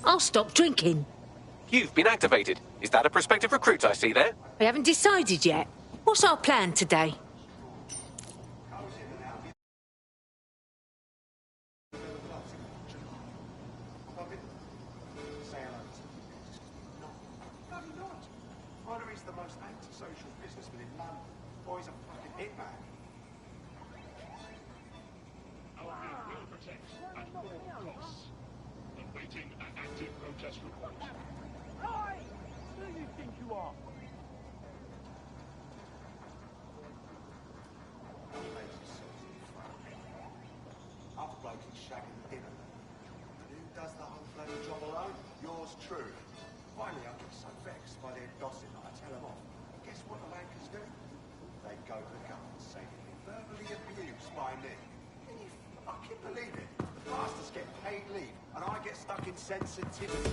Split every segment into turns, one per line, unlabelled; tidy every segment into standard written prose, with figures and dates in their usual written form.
I'll stop drinking.
You've been activated. Is that a prospective recruit I see there?
We haven't decided yet. What's our plan today?
Is the most antisocial businessman in London. Boy's a fucking hitman.
Our group will protect at all costs. Awaiting an active protest report.
Hi! Who do you think you are?
Other blokes is shagging the dinner. And who does the whole bloody job alone? Yours truly. Finally, I get so vexed by their gossip that I tell them off. Guess what the wankers do? They go to the government and say they've been verbally abused by me. Can you fucking believe it? The bastards get paid leave, and I get stuck in sensitivity.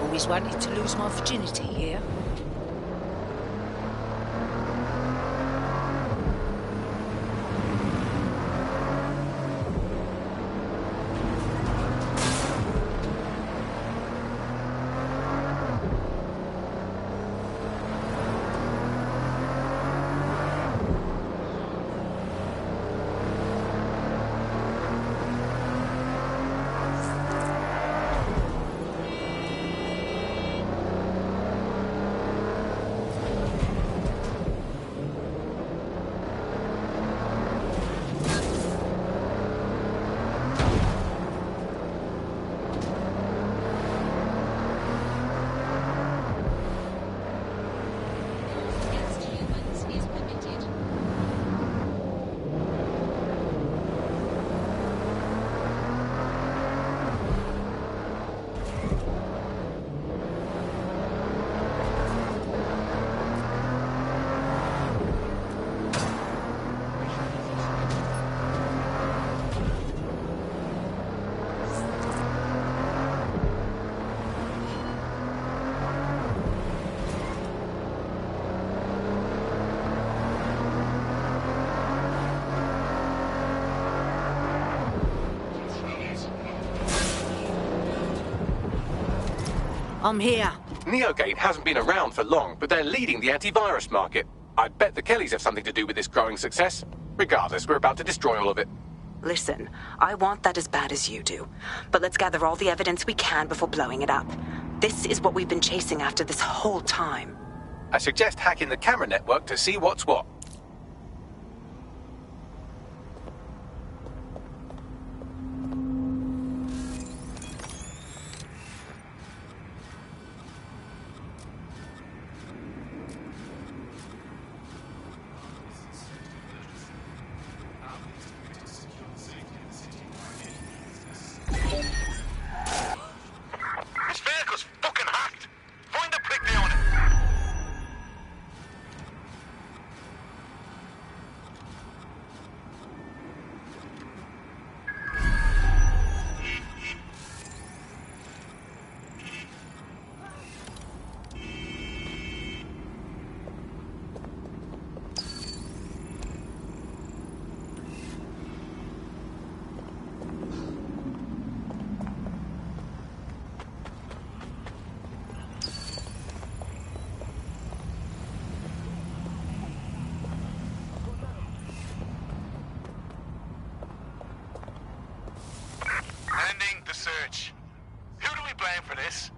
Always wanted to lose my virginity here. I'm here.
Neogate hasn't been around for long, but they're leading the antivirus market. I bet the Kellys have something to do with this growing success. Regardless, we're about to destroy all of it.
Listen, I want that as bad as you do. But let's gather all the evidence we can before blowing it up. This is what we've been chasing after this whole time.
I suggest hacking the camera network to see what's what.
This vehicle's fucking hacked. Find a prick on it. Ending the search. Who do we blame for this?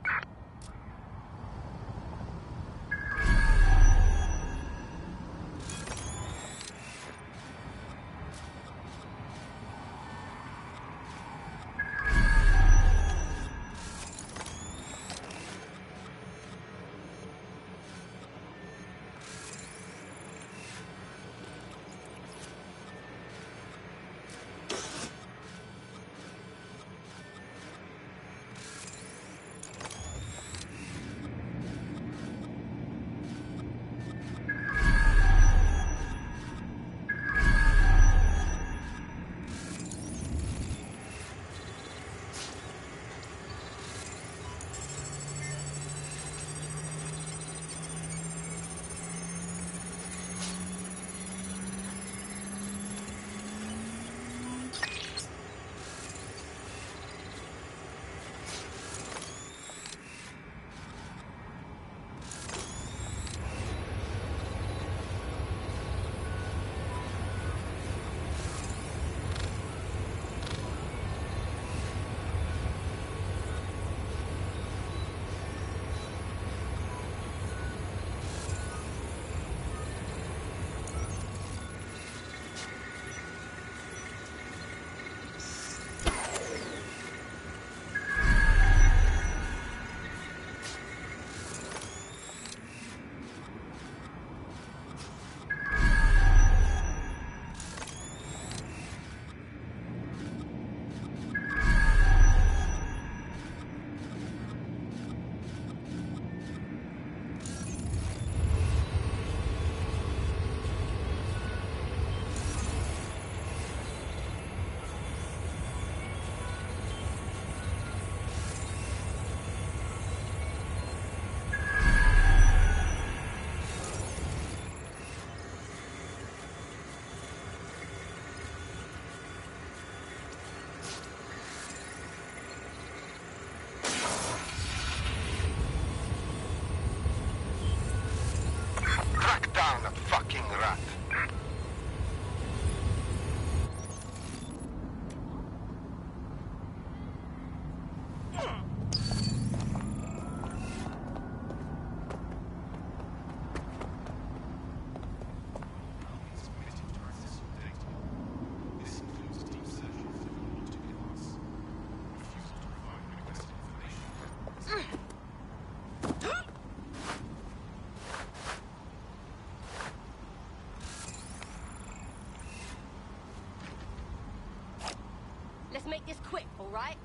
Track down that fucking rat.
Let's make this quick, all right?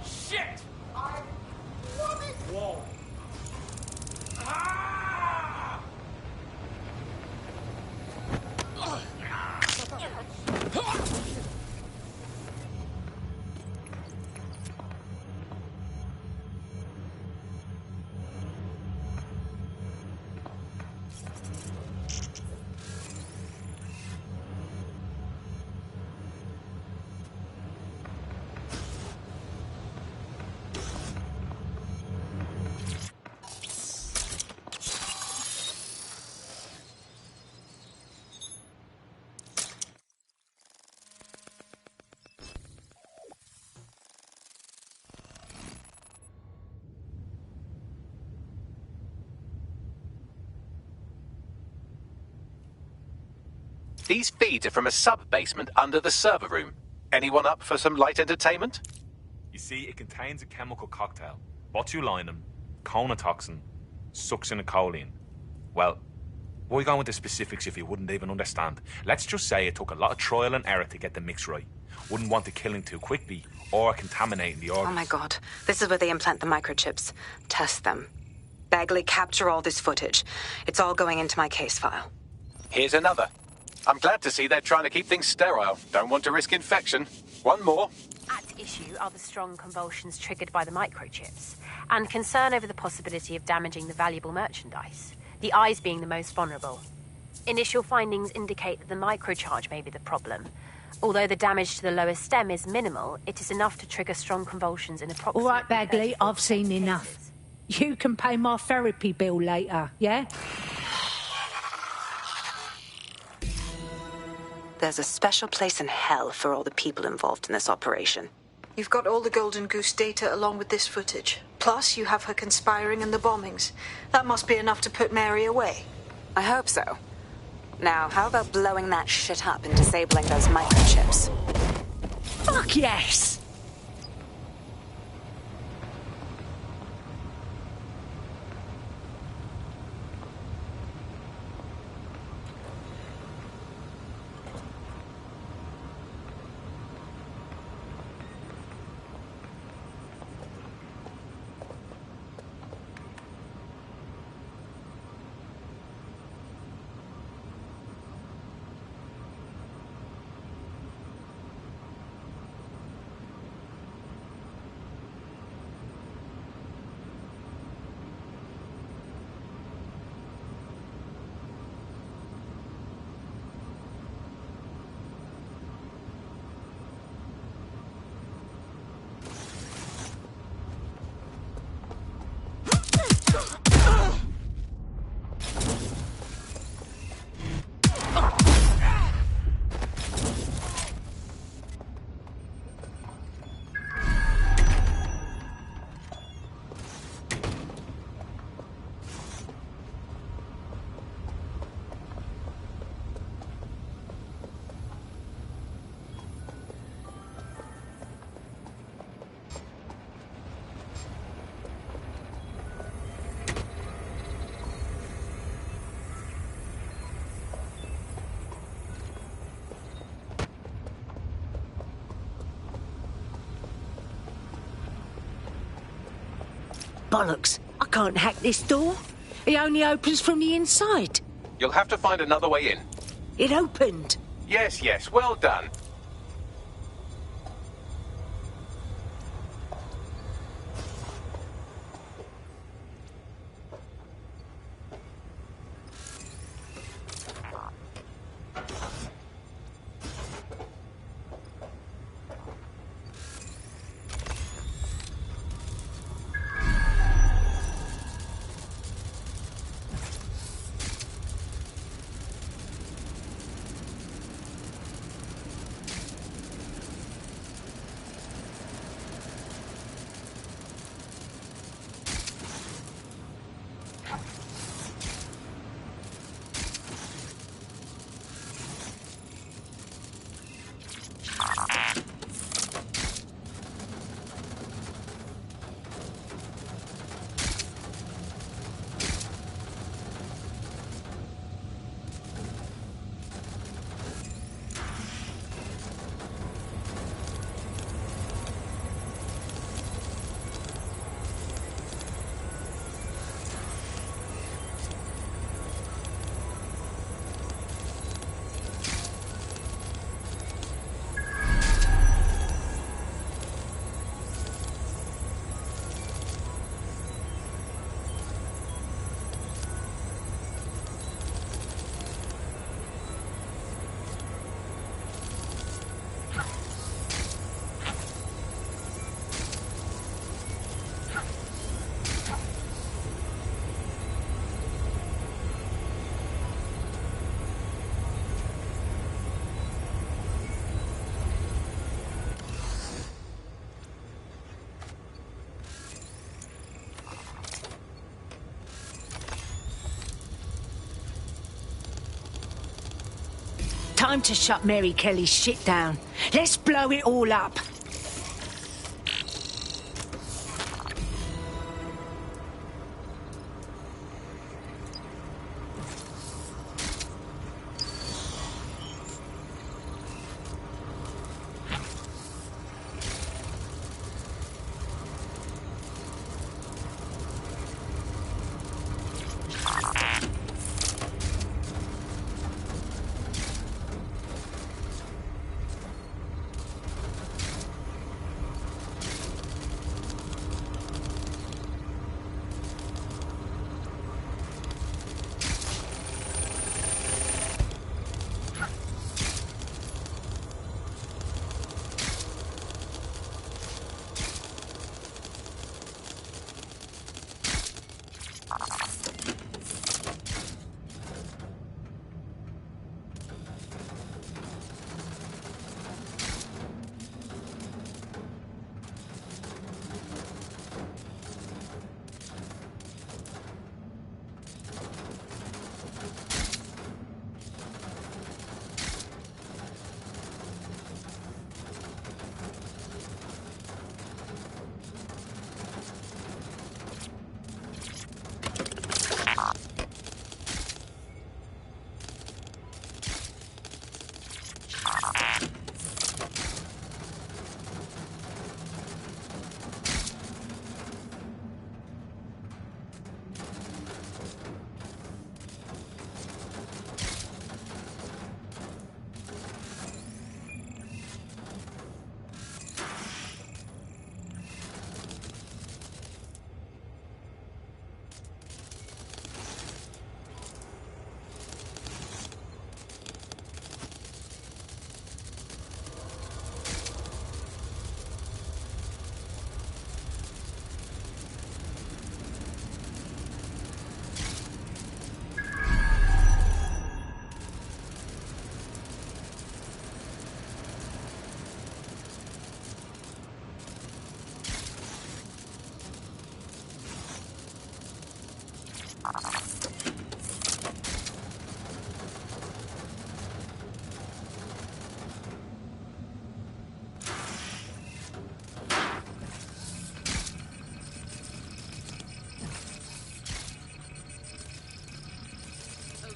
Shit!
Whoa.
These feeds are from a sub-basement under the server room. Anyone up for some light entertainment?
You see, it contains a chemical cocktail. Botulinum, conotoxin, succinylcholine. Well, why go into specifics if you wouldn't even understand? Let's just say it took a lot of trial and error to get the mix right. Wouldn't want to kill him too quickly or contaminating the organs.
Oh my god. This is where they implant the microchips. Test them. Bagley, capture all this footage. It's all going into my case file.
Here's another. I'm glad to see they're trying to keep things sterile. Don't want to risk infection. One more.
At issue are the strong convulsions triggered by the microchips, and concern over the possibility of damaging the valuable merchandise, the eyes being the most vulnerable. Initial findings indicate that the microcharge may be the problem. Although the damage to the lower stem is minimal, it is enough to trigger strong convulsions in approximately...
All right, Bagley,
34
I've seen
cases.
enough. You can pay my therapy bill later, yeah?
There's a special place in hell for all the people involved in this operation.
You've got all the Golden Goose data along with this footage. Plus, you have her conspiring and the bombings. That must be enough to put Mary away.
I hope so. Now, how about blowing that shit up and disabling those microchips?
Fuck yes! Bollocks. I can't hack this door. It only opens from the inside.
You'll have to find another way in.
It opened.
Yes, yes, well done.
time to shut Mary Kelly's shit down. Let's blow it all up.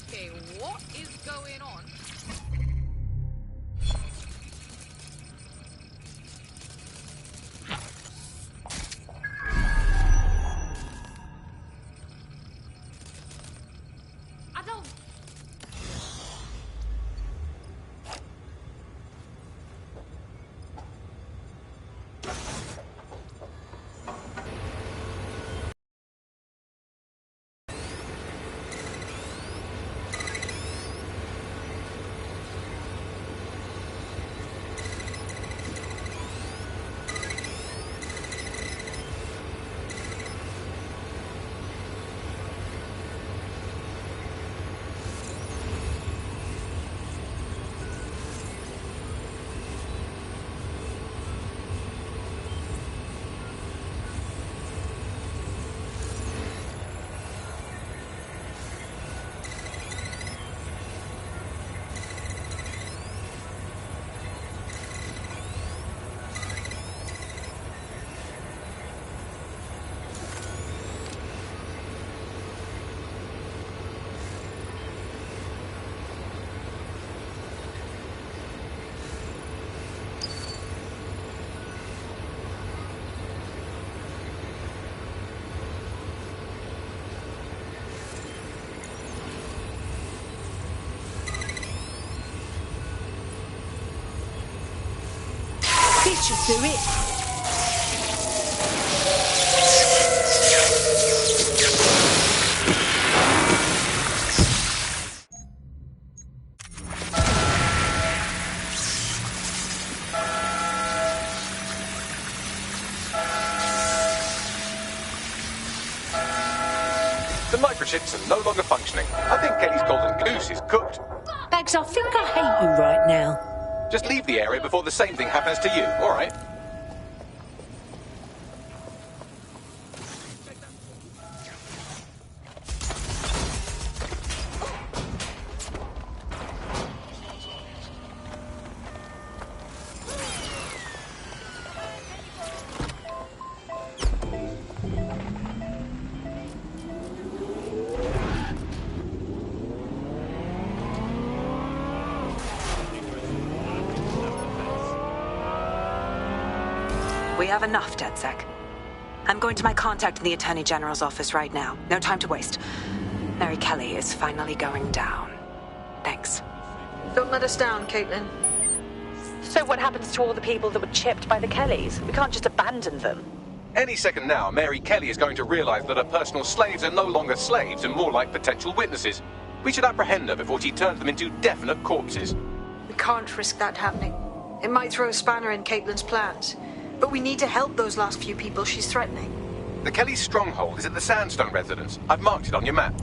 Okay, what is going on? I don't...
This should do it.
The microchips are no longer functioning. I think Kelly's golden goose is cooked.
Bags, I think I hate you right now.
Just leave the area before the same thing happens to you, all right?
We have enough, DedSec. I'm going to my contact in the Attorney General's office right now. No time to waste. Mary Kelly is finally going down. Thanks.
Don't let us down, Caitlin.
So what happens to all the people that were chipped by the Kellys? We can't just abandon them.
Any second now, Mary Kelly is going to realize that her personal slaves are no longer slaves and more like potential witnesses. We should apprehend her before she turns them into definite corpses.
We can't risk that happening. It might throw a spanner in Caitlin's plans. But we need to help those last few people she's threatening.
The Kelly's stronghold is at the Sandstone residence. I've marked it on your map.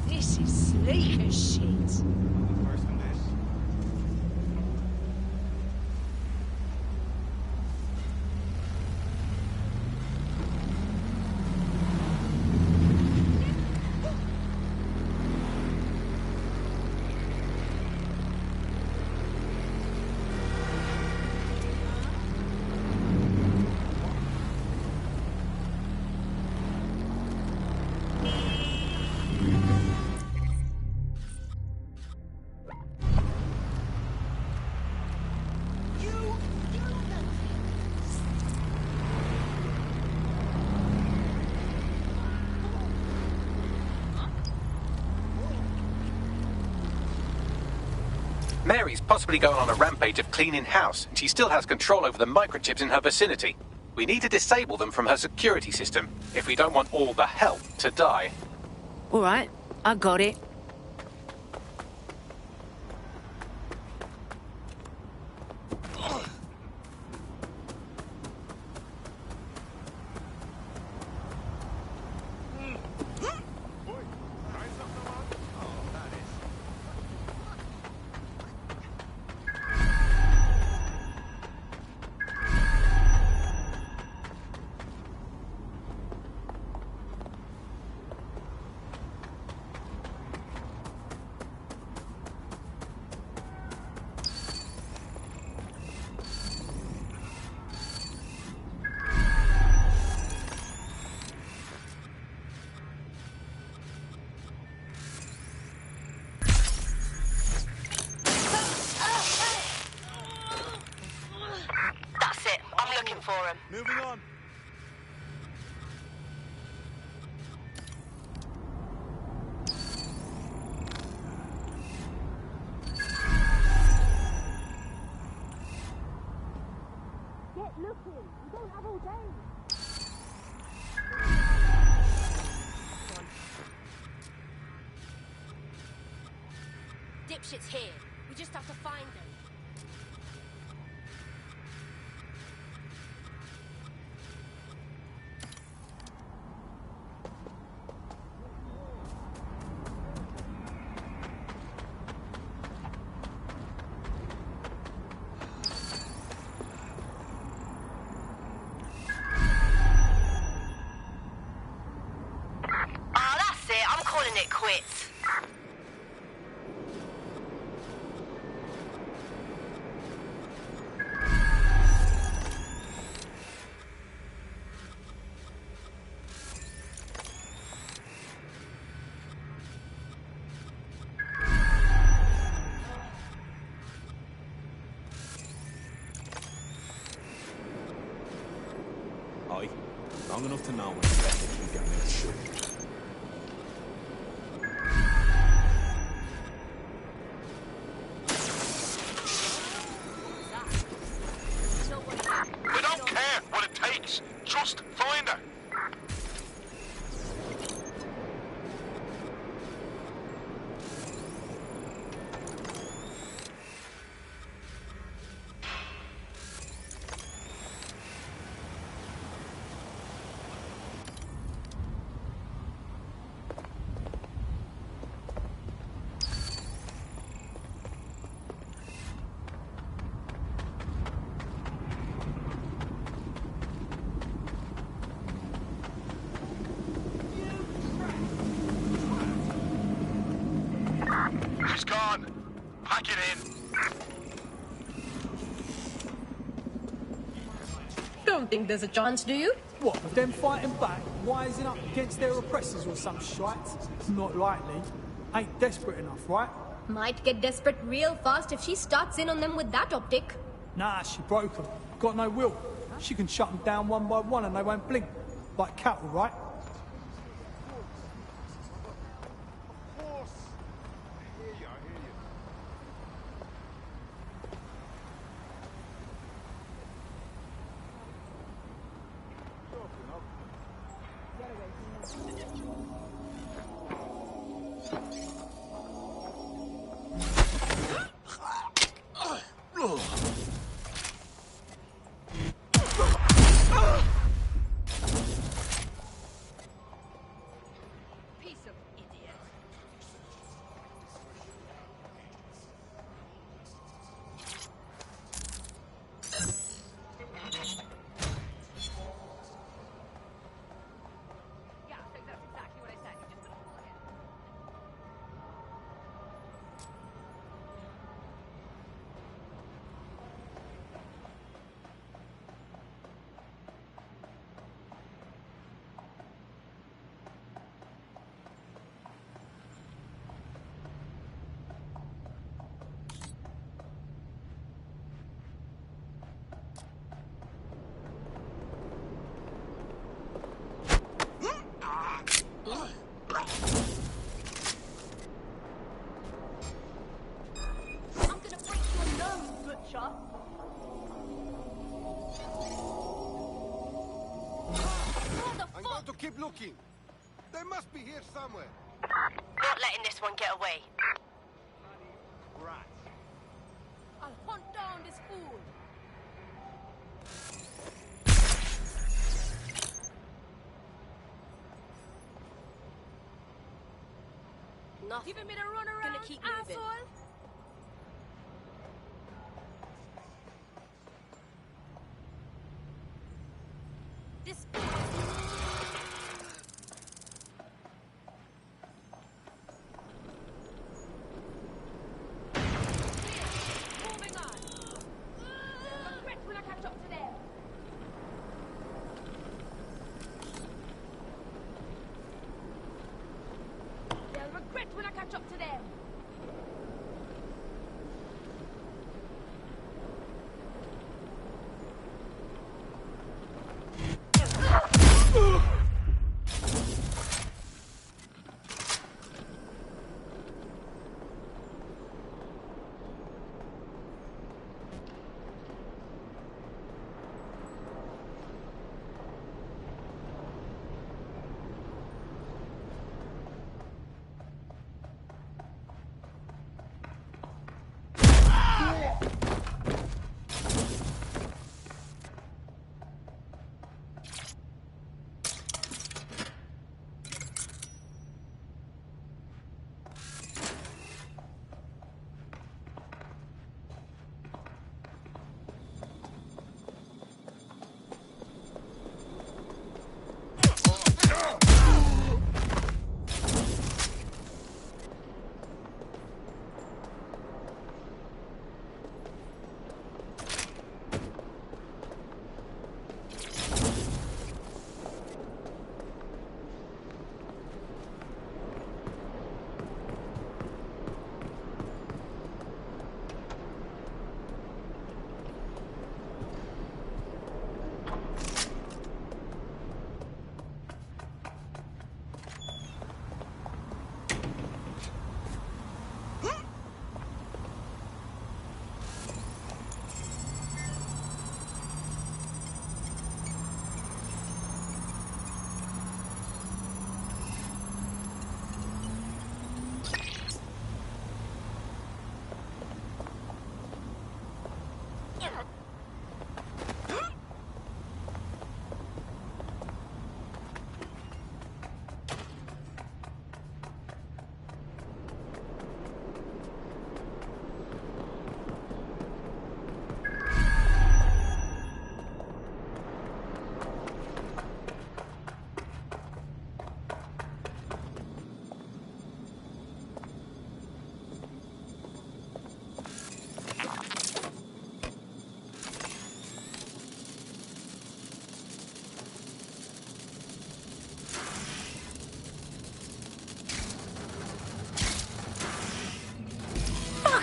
This is sleek as shit.
Mary's possibly going on a rampage of cleaning house, and she still has control over the microchips in her vicinity. We need to disable them from her security system if we don't want all the help to die.
All right, I got it.
Moving on.
Get looking. We don't have all day. Dipshit's here. We just have to find them.
Long enough to know when it's best to keep getting out of shit.
We don't care what it takes. Just find her.
Lock it in.
Don't think there's a chance, do you?
What, with them fighting back, wising up against their oppressors or some shite? Not likely. Ain't desperate enough, right?
Might get desperate real fast if she starts in on them with that optic.
Nah, she broke them. Got no will. She can shut them down one by one and they won't blink. Like cattle, right?
Of course. I hear you, I hear you. I'm going to keep looking. They must be here somewhere.
Not letting this one get away.
Right.
I'll hunt down this fool.
Nothing.
Giving me the run around,
Gonna keep moving.
asshole. This moving on. They'll regret when I catch up to them. They'll regret when I catch up to them.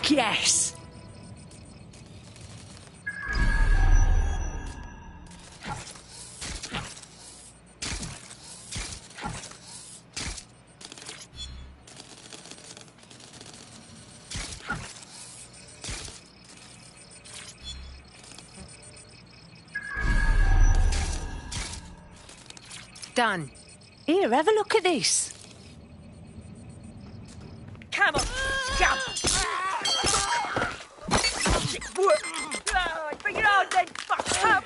Fuck yes! Done. Here, have a look at this.
Come on, jump! Bring it on then, fuck! Come!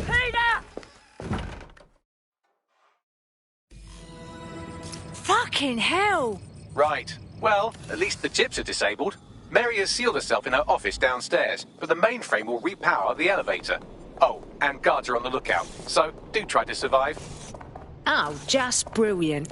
Peter!
Fucking hell!
Right. Well, at least the chips are disabled. Mary has sealed herself in her office downstairs, but the mainframe will repower the elevator. Oh, and guards are on the lookout, so do try to survive.
Oh, just brilliant.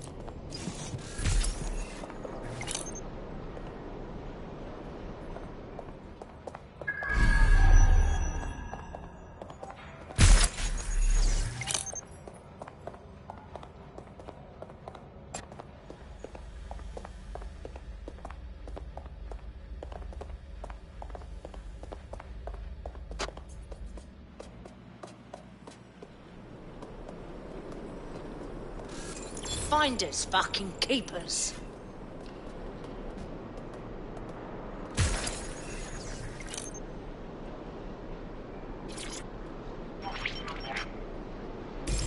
Finders, fucking keepers.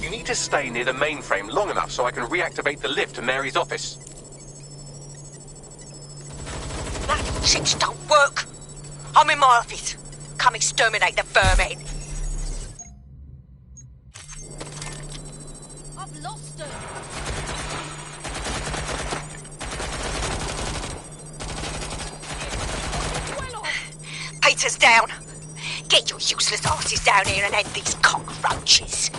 You need to stay near the mainframe long enough so I can reactivate the lift to Mary's office.
That shit don't work. I'm in my office. Come exterminate the vermin.
I've lost her.
Peter's down. Get your useless asses down here and end these cockroaches.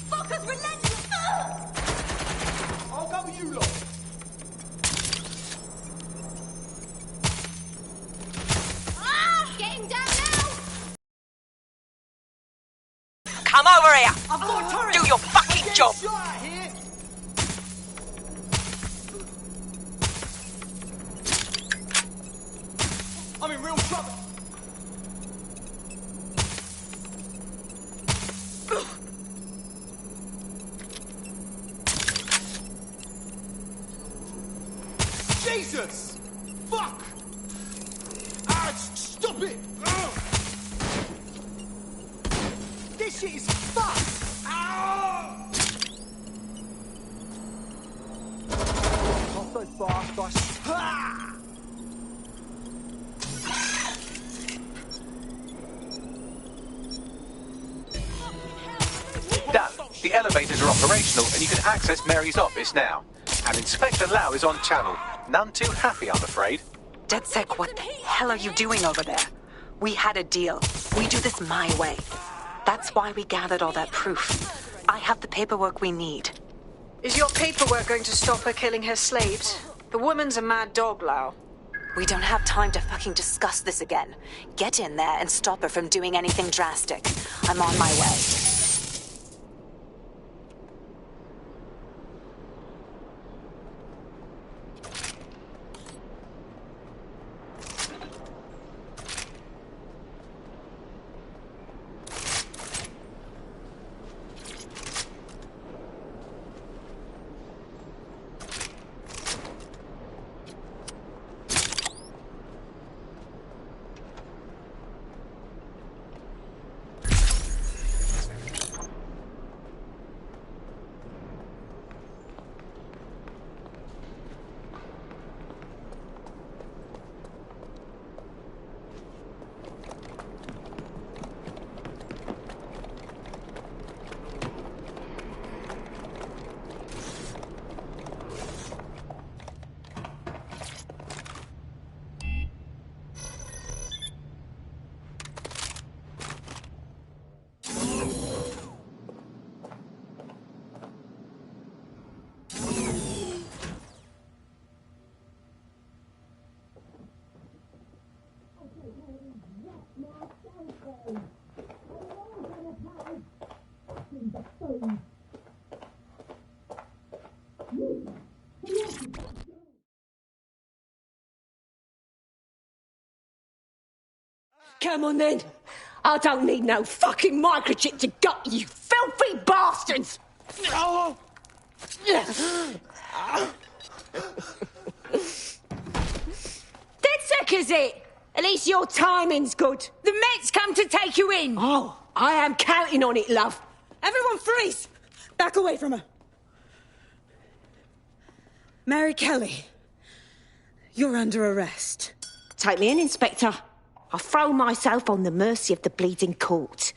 Fuckers relentless!
I'll go with you lot.
Getting down now!
Come over here. Do your fucking job.
Shot here. I'm in real trouble. Jesus! Fuck! Stop it! This shit is fucked! Not so fast,
Done. The elevators are operational and you can access Mary's office now. And Inspector Lau is on channel. None too happy, I'm afraid.
DedSec, what the hell are you doing over there? We had a deal. We do this my way. That's why we gathered all that proof. I have the paperwork we need.
Is your paperwork going to stop her killing her slaves? The woman's a mad dog, Lau.
We don't have time to fucking discuss this again. Get in there and stop her from doing anything drastic. I'm on my way.
Come on then. I don't need no fucking microchip to gut you filthy bastards! DedSec is it? At least your timing's good. The Mets come to take you in. Oh, I am counting on it, love. Everyone freeze! Back away from her. Mary Kelly, you're under arrest. Take me in, Inspector. I'll throw myself on the mercy of the bleeding court.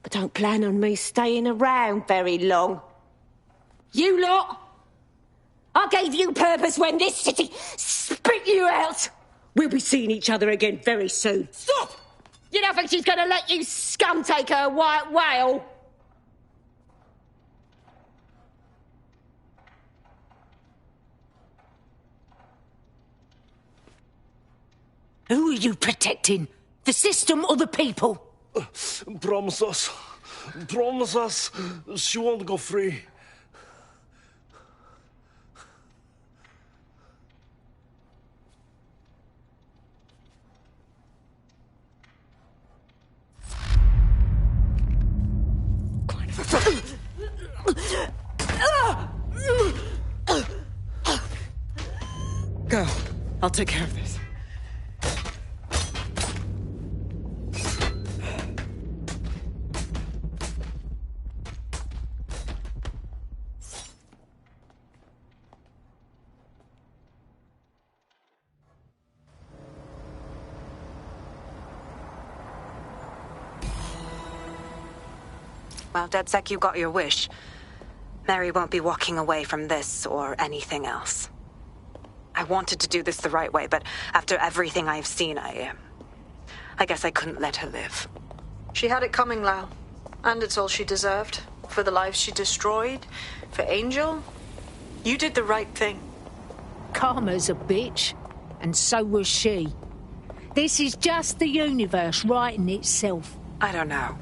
But don't plan on me staying around very long. You lot, I gave you purpose when this city spit you out. We'll be seeing each other again very soon. Stop! You don't think she's gonna let you scum take her white whale? Who are you protecting? The system or the people?
Promise us. Promise us she won't go free.
Go. I'll take care of this.
Well, DedSec, you got your wish. Mary won't be walking away from this or anything else. I wanted to do this the right way, but after everything I've seen, I guess I couldn't let her live.
She had it coming, Lau. And it's all she deserved. For the lives she destroyed, for Angel. You did the right thing.
Karma's a bitch, and so was she. This is just the universe righting itself.
I don't know.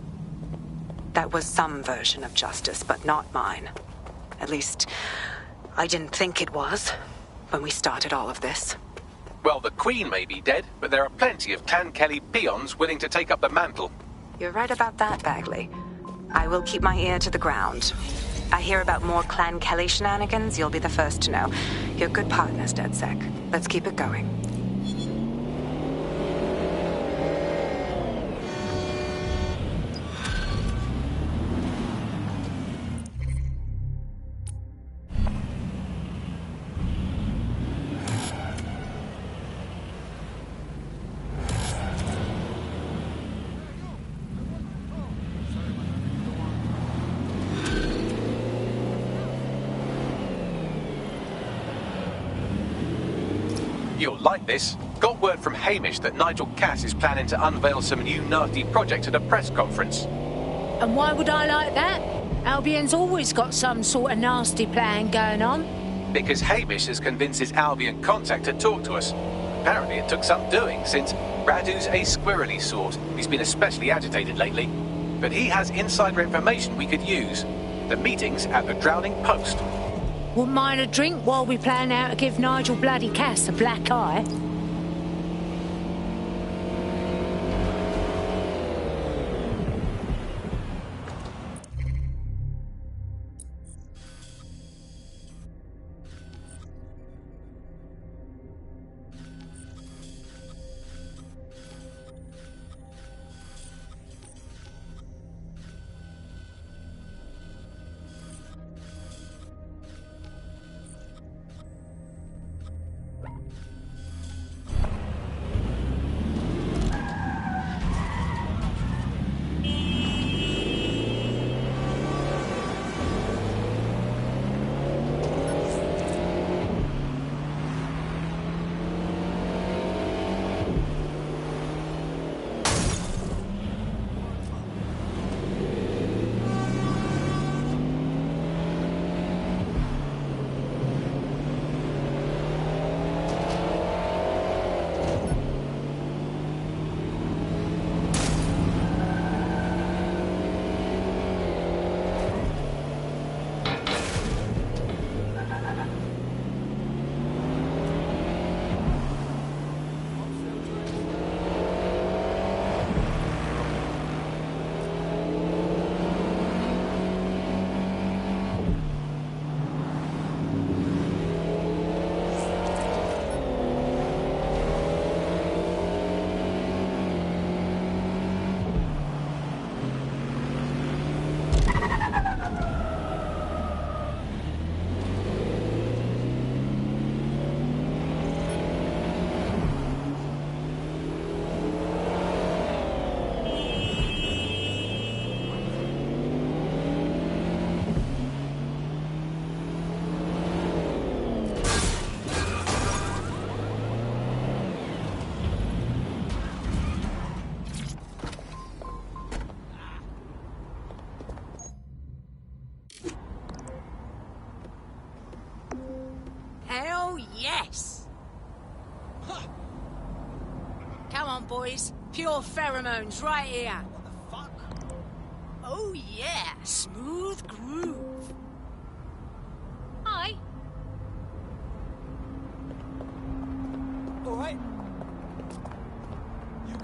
That was some version of justice, but not mine. At least, I didn't think it was when we started all of this.
Well, the Queen may be dead, but there are plenty of Clan Kelly peons willing to take up the mantle.
You're right about that, Bagley. I will keep my ear to the ground. I hear about more Clan Kelly shenanigans, you'll be the first to know. You're good partners, DedSec. Let's keep it going.
You'll like this. Got word from Hamish that Nigel Cass is planning to unveil some new nasty project at a press conference.
And why would I like that? Albion's always got some sort of nasty plan going on.
Because Hamish has convinced his Albion contact to talk to us. Apparently it took some doing, since Radu's a squirrely sort. He's been especially agitated lately. But he has insider information we could use. The meeting's at the Drowning Post.
Wouldn't mind a drink while we plan how to give Nigel bloody Cass a black eye.
on, boys. Pure pheromones right here. What the fuck? Oh, yeah. Smooth groove. Hi.
All right.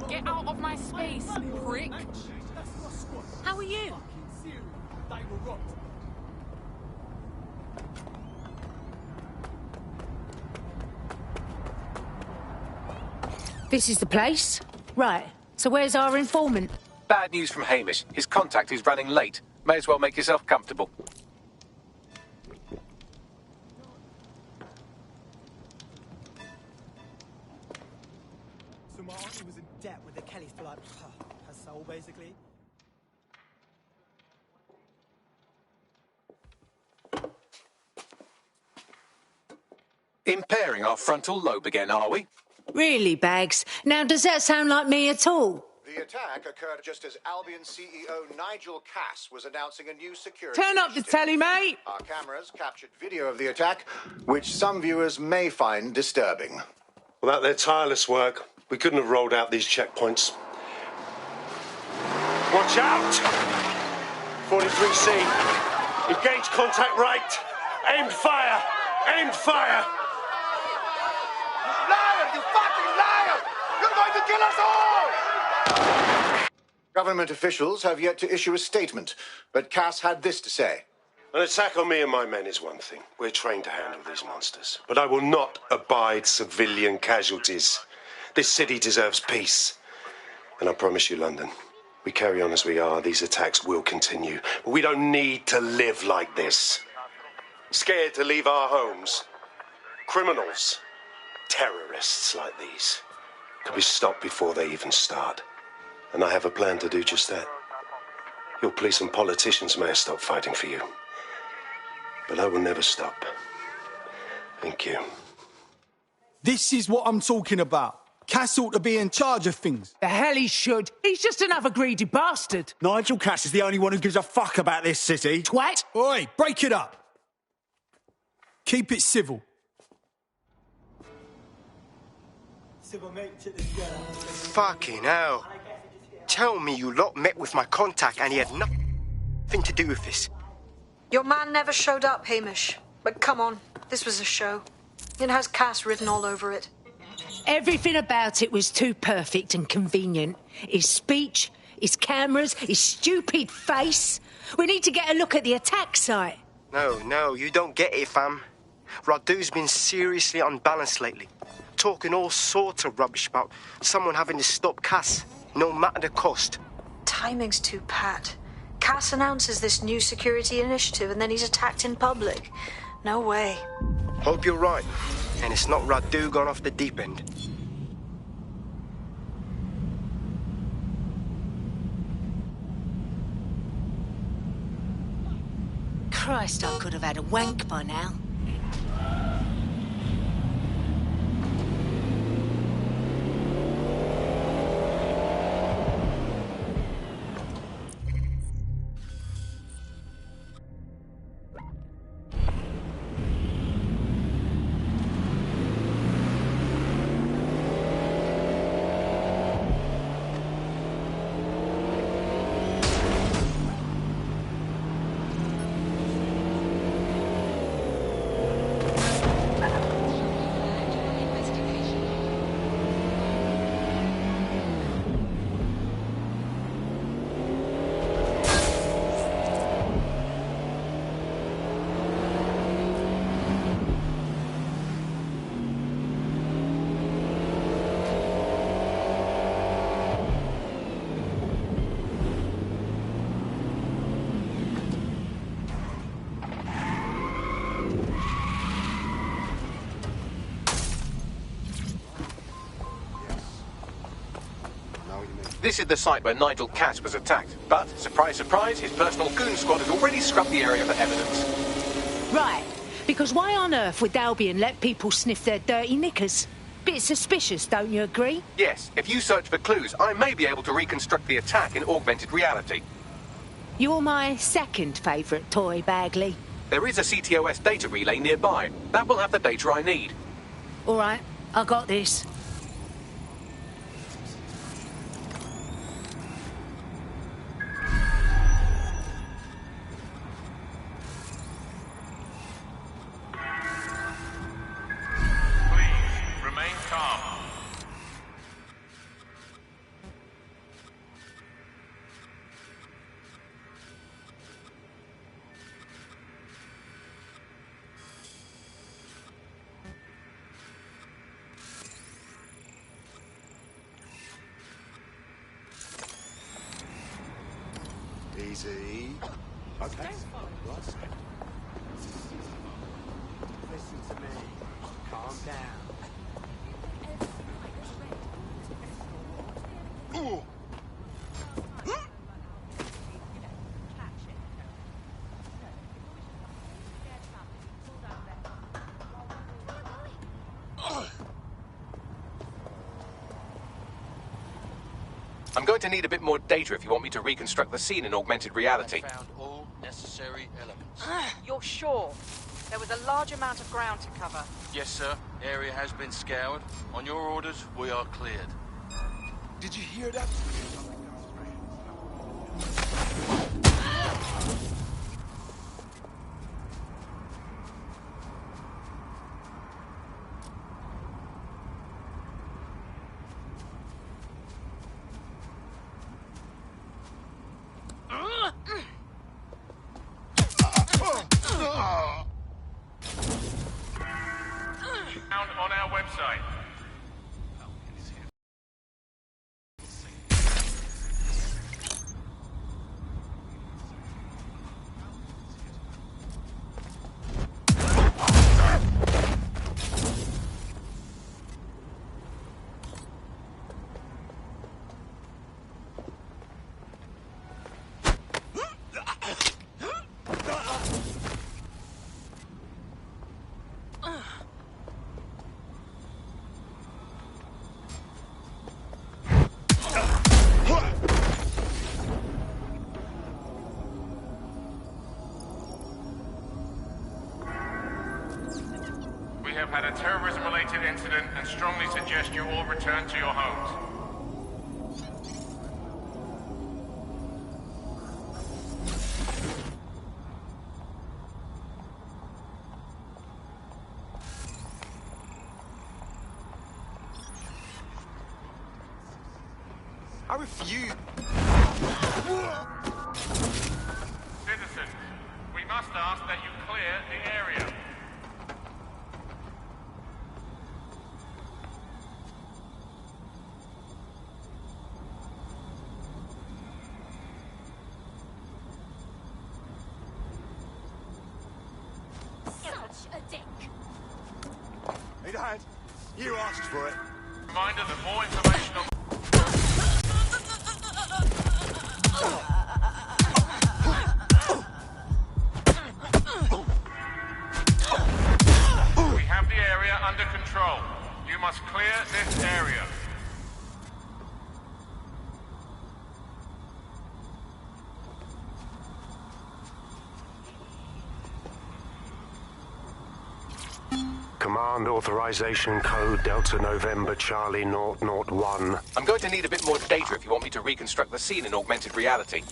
Get out of my space, prick. How are you?
They were rocked.
This is the place? Right. So where's our informant?
Bad news from Hamish. His contact is running late. May as well make yourself comfortable.
So my auntie was in debt with the Kellys for like her soul, basically.
Impairing our frontal lobe again, are we?
Really, Bags? Now, does that sound like me at all?
The attack occurred just as Albion CEO Nigel Cass was announcing a new security
Turn up the
initiative.
telly, mate!
Our cameras captured video of the attack, which some viewers may find disturbing.
Without their tireless work, we couldn't have rolled out these checkpoints. Watch out! 43C. Engage contact right. Aimed fire! Aimed fire!
Liar! You fucking liar! You're going to kill us all! Government officials have yet to issue a statement, but Cass had this to say.
An attack on me and my men is one thing. We're trained to handle these monsters. But I will not abide civilian casualties. This city deserves peace. And I promise you, London, we carry on as we are, these attacks will continue. But we don't need to live like this. Scared to leave our homes. Criminals, terrorists like these, could be stopped before they even start. And I have a plan to do just that. Your police and politicians may have stopped fighting for you. But I will never stop. Thank you.
This is what I'm talking about. Cass ought to be in charge of things.
The hell he should. He's just another greedy bastard.
Nigel Cass is the only one who gives a fuck about this city.
Twat!
Oi, break it up. Keep it civil.
Fucking hell. Tell me you lot met with my contact and he had nothing to do with this.
Your man never showed up, Hamish. But come on, this was a show. It has Cass written all over it.
Everything about it was too perfect and convenient. His speech, his cameras, his stupid face. We need to get a look at the attack site.
No, you don't get it, fam. Radu's been seriously unbalanced lately. Talking all sorts of rubbish about someone having to stop Cass, no matter the cost.
Timing's too pat. Cass announces this new security initiative and then he's attacked in public. No way.
Hope you're right, and it's not Radu gone off the deep end.
Christ, I could have had a wank by now.
This is the site where Nigel Cass was attacked. But, surprise, surprise, his personal goon squad has already scrubbed the area for evidence.
Right, because why on earth would Albion let people sniff their dirty knickers? Bit suspicious, don't you agree?
Yes, if you search for clues, I may be able to reconstruct the attack in augmented reality.
You're my second favourite toy, Bagley.
There is a CTOS data relay nearby. That will have the data I need.
All right, I got this.
Easy. Okay. Right. Listen to me. Calm down. Ooh.
I'm going to need a bit more data if you want me to reconstruct the scene in augmented reality.
I found all necessary elements.
You're sure? There was a large amount of ground to cover.
Yes, sir. Area has been scoured. On your orders, we are cleared.
Did you hear that?
Found on our website. We have had a terrorism-related incident and strongly suggest you all return to your homes.
I refuse.
Citizens, we must ask that you clear the area.
Such a dick.
Hey, Dad, you asked for it.
Reminder that more information on... We have the area under control. You must clear this area.
Command authorization code Delta November Charlie 001.
I'm going to need a bit more data if you want me to reconstruct the scene in augmented reality.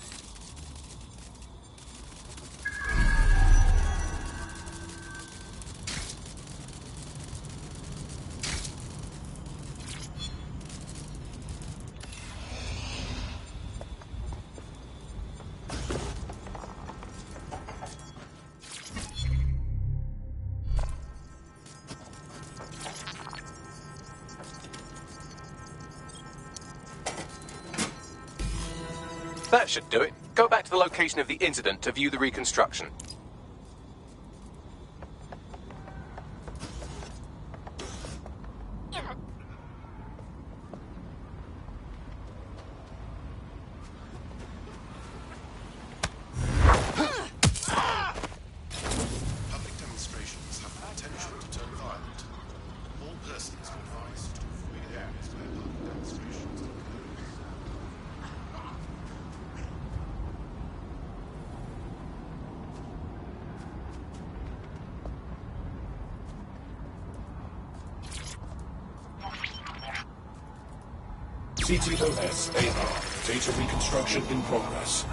That should do it. Go back to the location of the incident to view the reconstruction.
Public demonstrations have the potential to turn violent. All persons are advised to avoid areas where public demonstrations occur.
CTOS-AR. Data reconstruction in progress.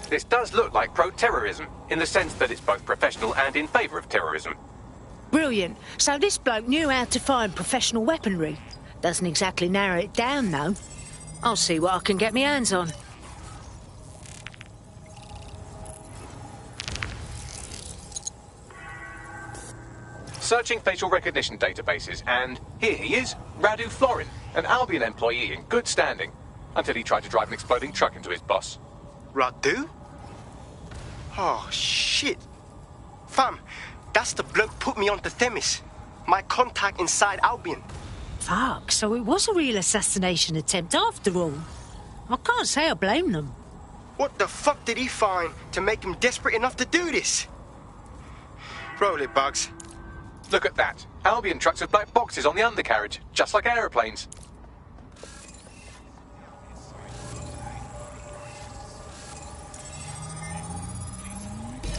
This does look like pro-terrorism, in the sense that it's both professional and in favour of terrorism.
Brilliant. So this bloke knew how to find professional weaponry. Doesn't exactly narrow it down, though. I'll see what I can get my hands on.
Searching facial recognition databases, and here he is, Radu Florin, an Albion employee in good standing, until he tried to drive an exploding truck into his boss.
Radu? Oh, shit. Fam, that's the bloke put me onto Themis. My contact inside Albion.
Fuck, so it was a real assassination attempt after all. I can't say I blame them.
What the fuck did he find to make him desperate enough to do this? Roll it, Bugs.
Look at that. Albion trucks with black boxes on the undercarriage, just like aeroplanes.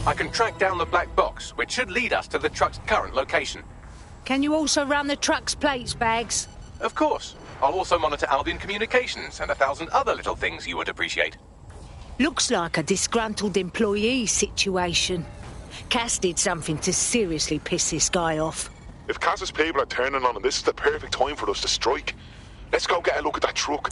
I can track down the black box, which should lead us to the truck's current location.
Can you also run the truck's plates, Bags?
Of course. I'll also monitor Albion communications and 1,000 other little things you would appreciate.
Looks like a disgruntled employee situation. Cass did something to seriously piss this guy off.
If Cass's people are turning on him, this is the perfect time for us to strike. Let's go get a look at that truck.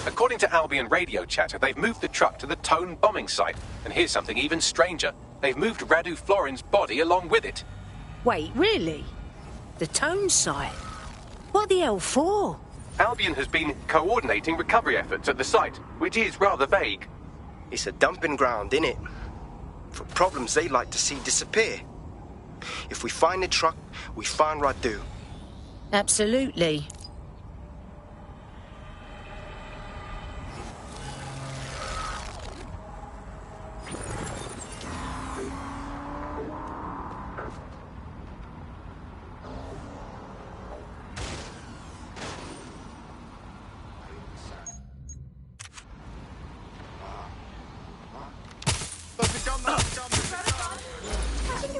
According to Albion radio chatter, they've moved the truck to the Tone bombing site. And here's something even stranger. They've moved Radu Florin's body along with it.
Wait, really? The Tone site? What the hell for?
Albion has been coordinating recovery efforts at the site, which is rather vague.
It's a dumping ground, innit? For problems they like to see disappear. If we find the truck, we find Radu.
Absolutely.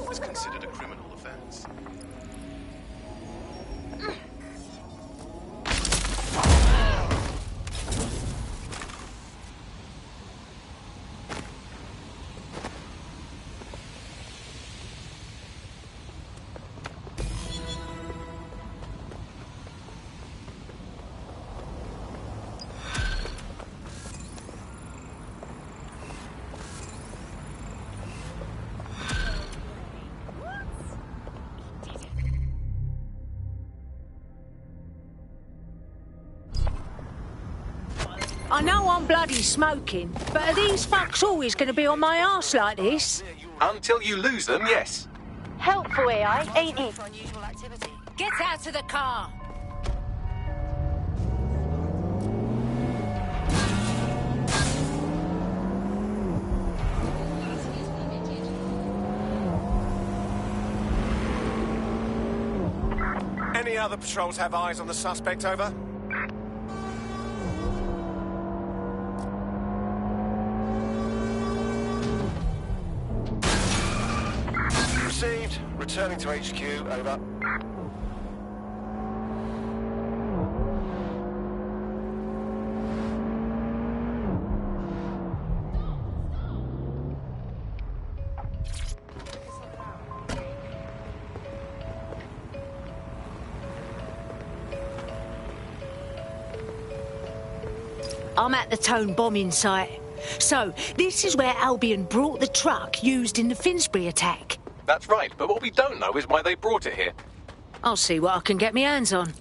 It's considered a criminal offense.
I know I'm bloody smoking, but are these fucks always going to be on my arse like this?
Until you lose them, yes.
Helpful AI, ain't he?
Get out of the car!
Any other patrols have eyes on the suspect, over? Received. Returning to HQ, over.
I'm at the Tone bombing site. So, this is where Albion brought the truck used in the Finsbury attack.
That's right, but what we don't know is why they brought it here.
I'll see what I can get my hands on.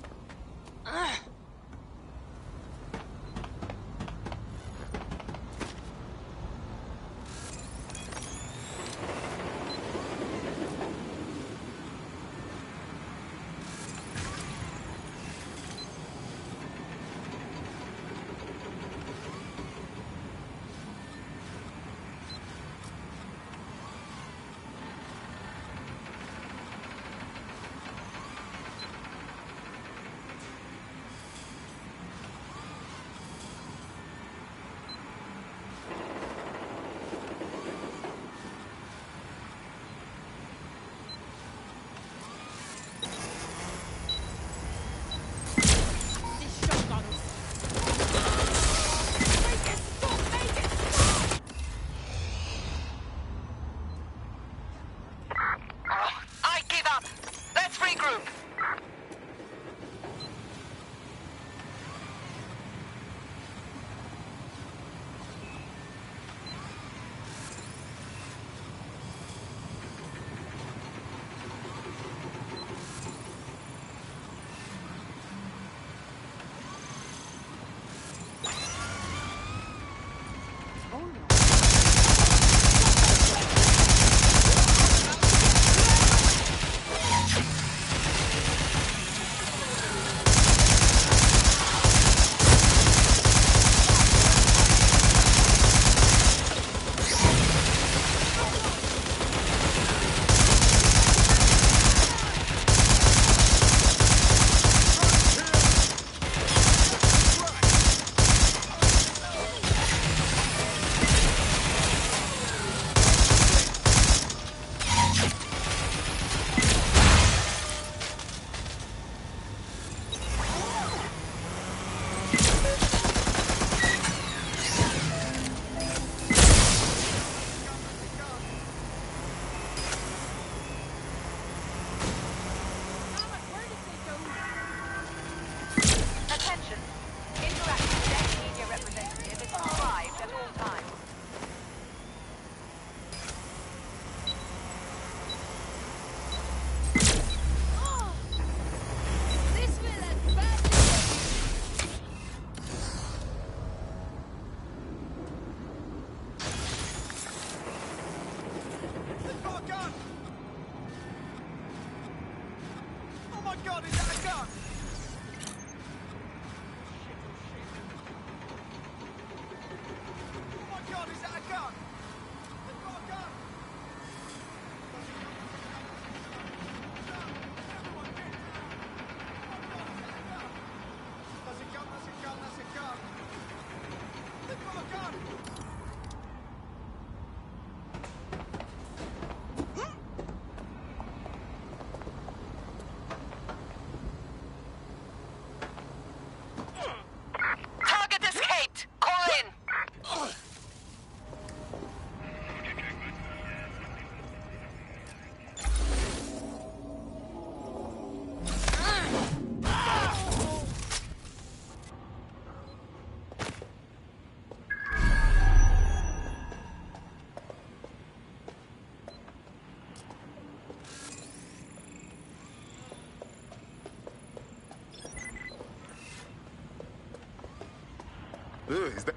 God, is that a gun? Oh my God, is that a gun? They've got a gun! That's a gun, that's a gun, that's a gun! They've got a gun!
Target escaped! Call in!
Is that...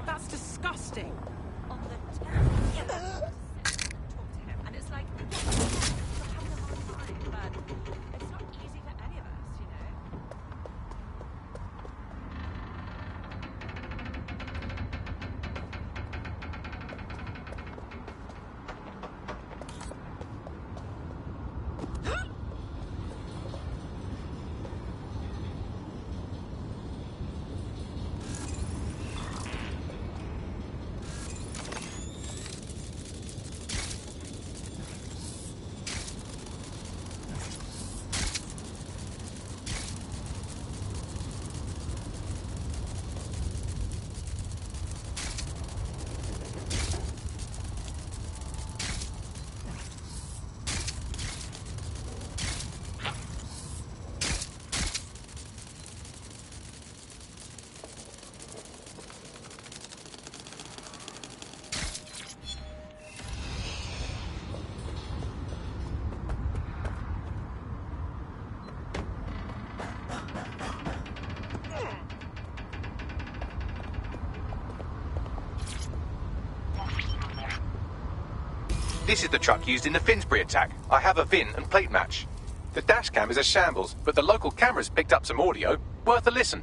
That's disgusting.
On the talk to him, and it's like, yeah, we're having a hard time, but it's not easy for any of us, you know.
This is the truck used in the Finsbury attack. I have a VIN and plate match. The dash cam is a shambles, but the local cameras picked up some audio. Worth a listen.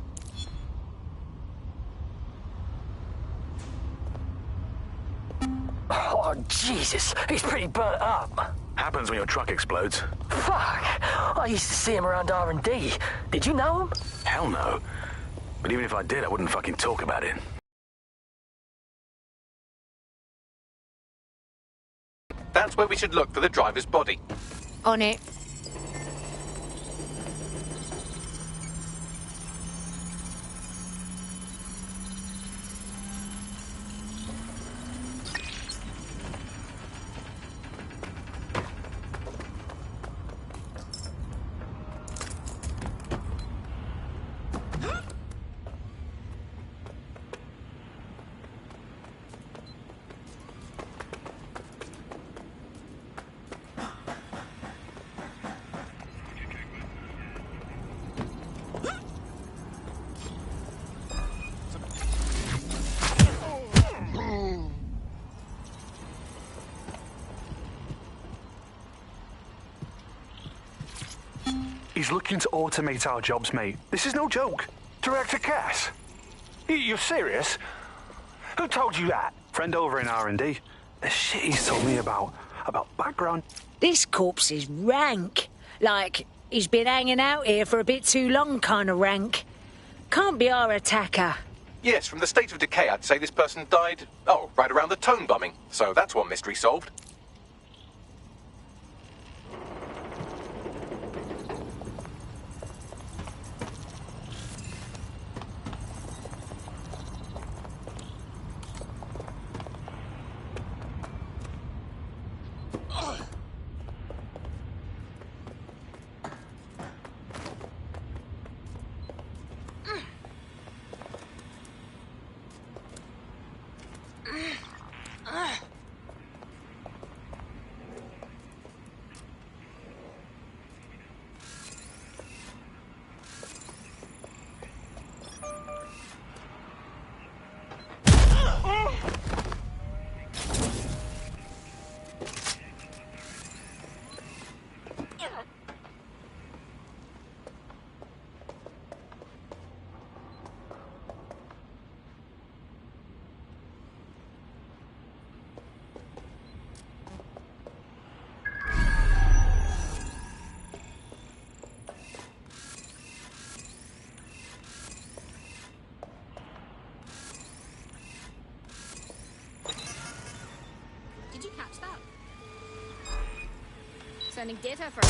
Oh, Jesus, he's pretty burnt up.
Happens when your truck explodes.
Fuck, I used to see him around R&D. Did you know him?
Hell no. But even if I did, I wouldn't fucking talk about it.
That's where we should look for the driver's body.
On it.
He's looking to automate our jobs, mate. This is no joke.
Director Cass? You're serious? Who told you that?
Friend over in R&D. The shit he's told me about background.
This corpse is rank. Like, he's been hanging out here for a bit too long kind of rank. Can't be our attacker.
Yes, from the state of decay, I'd say this person died, right around the Tone bombing. So that's one mystery solved.
Did you catch that? Sending data for...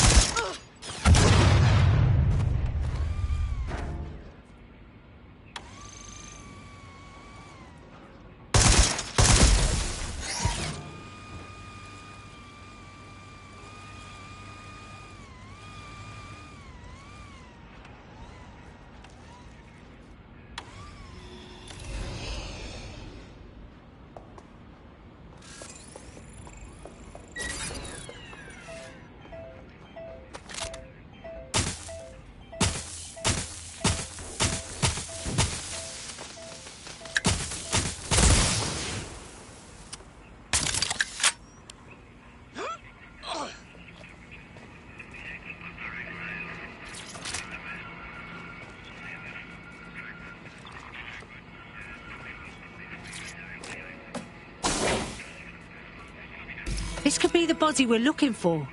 This could be the body we're looking for.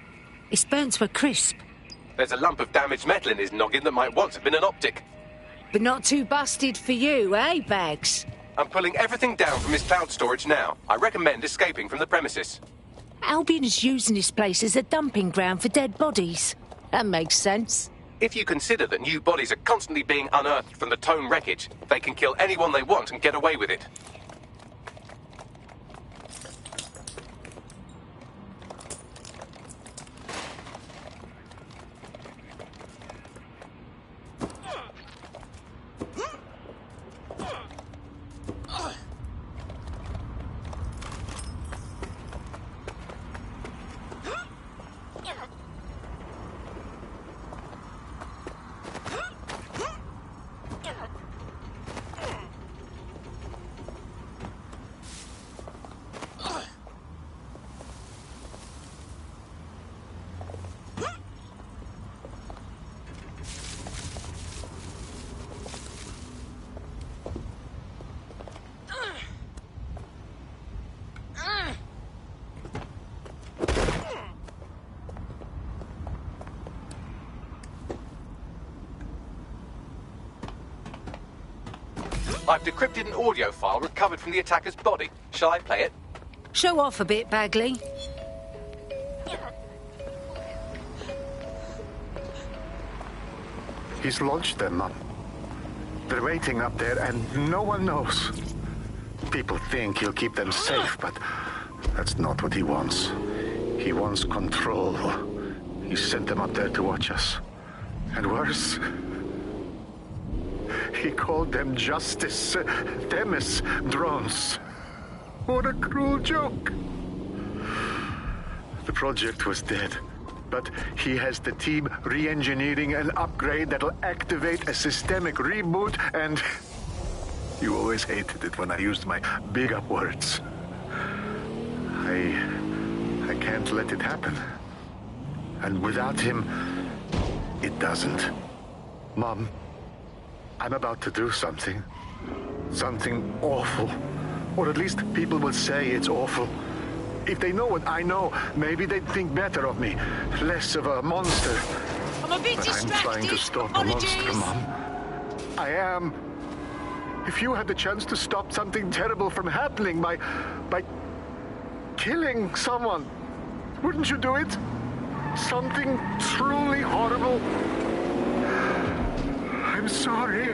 It's burnt to a crisp.
There's a lump of damaged metal in his noggin that might once have been an optic.
But not too busted for you, eh, Bags?
I'm pulling everything down from his cloud storage now. I recommend escaping from the premises.
Albion is using this place as a dumping ground for dead bodies. That makes sense.
If you consider that new bodies are constantly being unearthed from the Tone wreckage, they can kill anyone they want and get away with it. I've decrypted an audio file recovered from the attacker's body. Shall I play it?
Show off a bit, Bagley.
He's launched them up. They're waiting up there and no one knows. People think he'll keep them safe, but that's not what he wants. He wants control. He sent them up there to watch us. And worse, he called them Justice, Themis drones. What a cruel joke. The project was dead, but he has the team re-engineering an upgrade that'll activate a systemic reboot, and you always hated it when I used my big up words. I can't let it happen. And without him, it doesn't. Mom, I'm about to do something. Something awful. Or at least people will say it's awful. If they know what I know, maybe they'd think better of me. Less of a monster.
I'm a bit
But
distracted.
I'm trying to stop a monster, Mom. I am. If you had the chance to stop something terrible from happening by killing someone, wouldn't you do it? Something truly horrible. I'm sorry.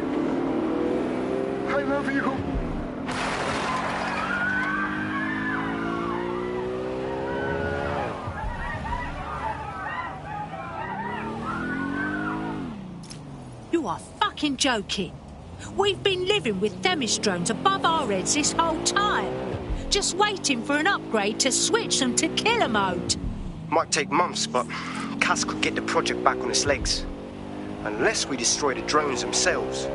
I love you.
You are fucking joking. We've been living with Themis drones above our heads this whole time. Just waiting for an upgrade to switch them to killer mode.
Might take months, but Cass could get the project back on its legs. Unless we destroy the drones themselves.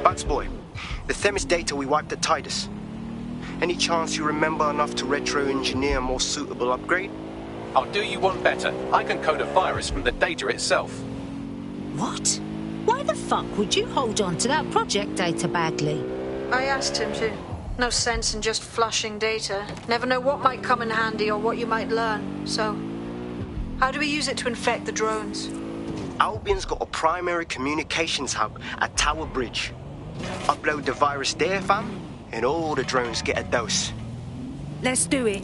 Bugs boy, the Themis data we wiped at Titus. Any chance you remember enough to retro-engineer a more suitable upgrade?
I'll do you one better. I can code a virus from the data itself.
What? Why the fuck would you hold on to that project data, Bagley?
I asked him to. No sense in just flushing data. Never know what might come in handy or what you might learn. So, how do we use it to infect the drones?
Albion's got a primary communications hub at Tower Bridge. Upload the virus there, fam, and all the drones get a dose.
Let's do it.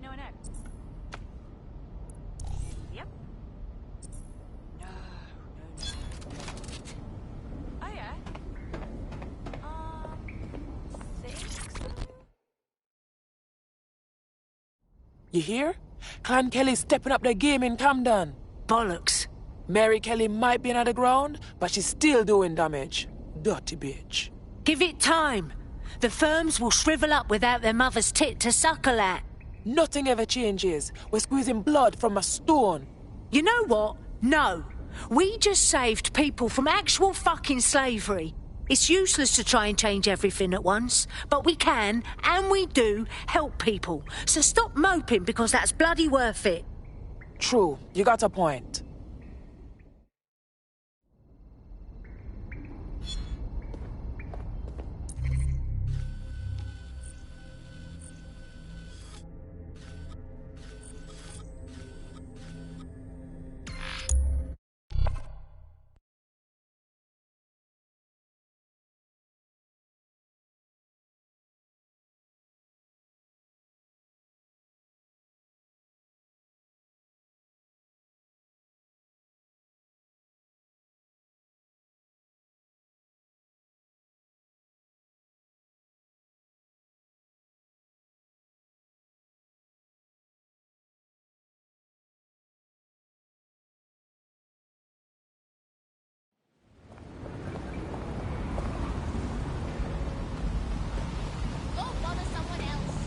no. Yep. No. Oh, yeah? Think so?
You hear? Clan Kelly's stepping up their game in Camden.
Bollocks.
Mary Kelly might be on the ground, but she's still doing damage. Dirty bitch.
Give it time. The firms will shrivel up without their mother's tit to suckle at.
Nothing ever changes. We're squeezing blood from a stone.
You know what? No. We just saved people from actual fucking slavery. It's useless to try and change everything at once, but we can, and we do, help people. So stop moping because that's bloody worth it.
True. You got a point.
Go bother someone else.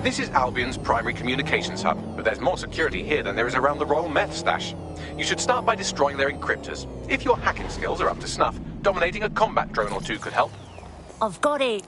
This is Albion's primary communications hub, but there's more security here than there is around the Royal Meth Stash. You should start by destroying their encryptors. If your hacking skills are up to snuff, dominating a combat drone or two could help.
I've got it.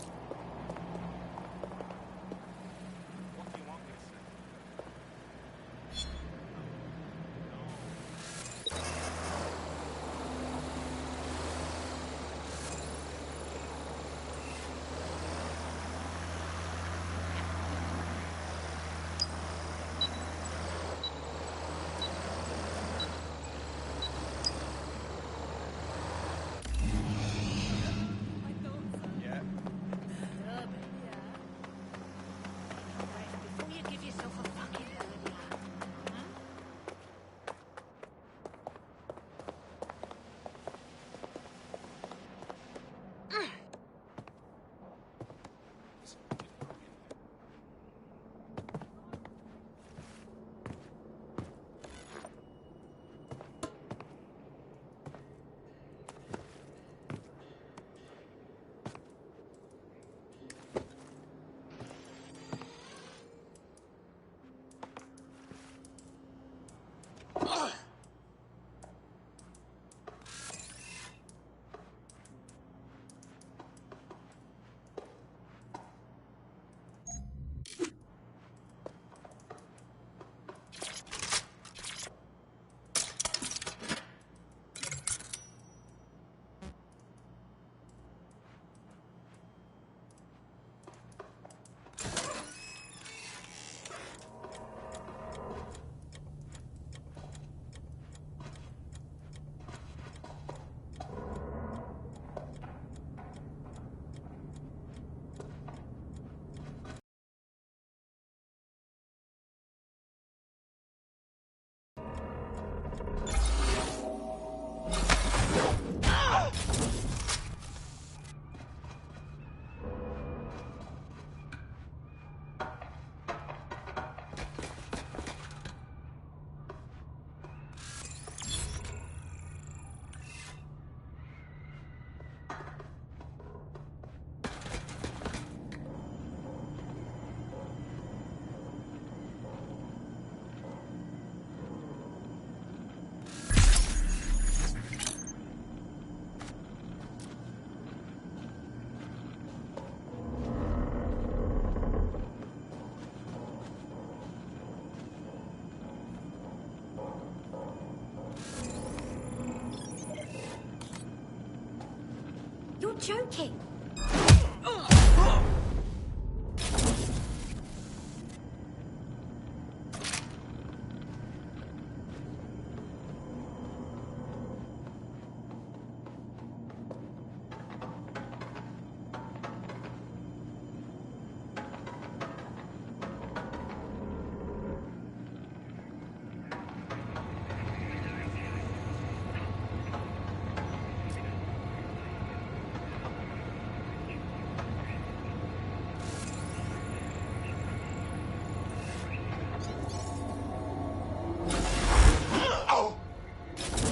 not joking.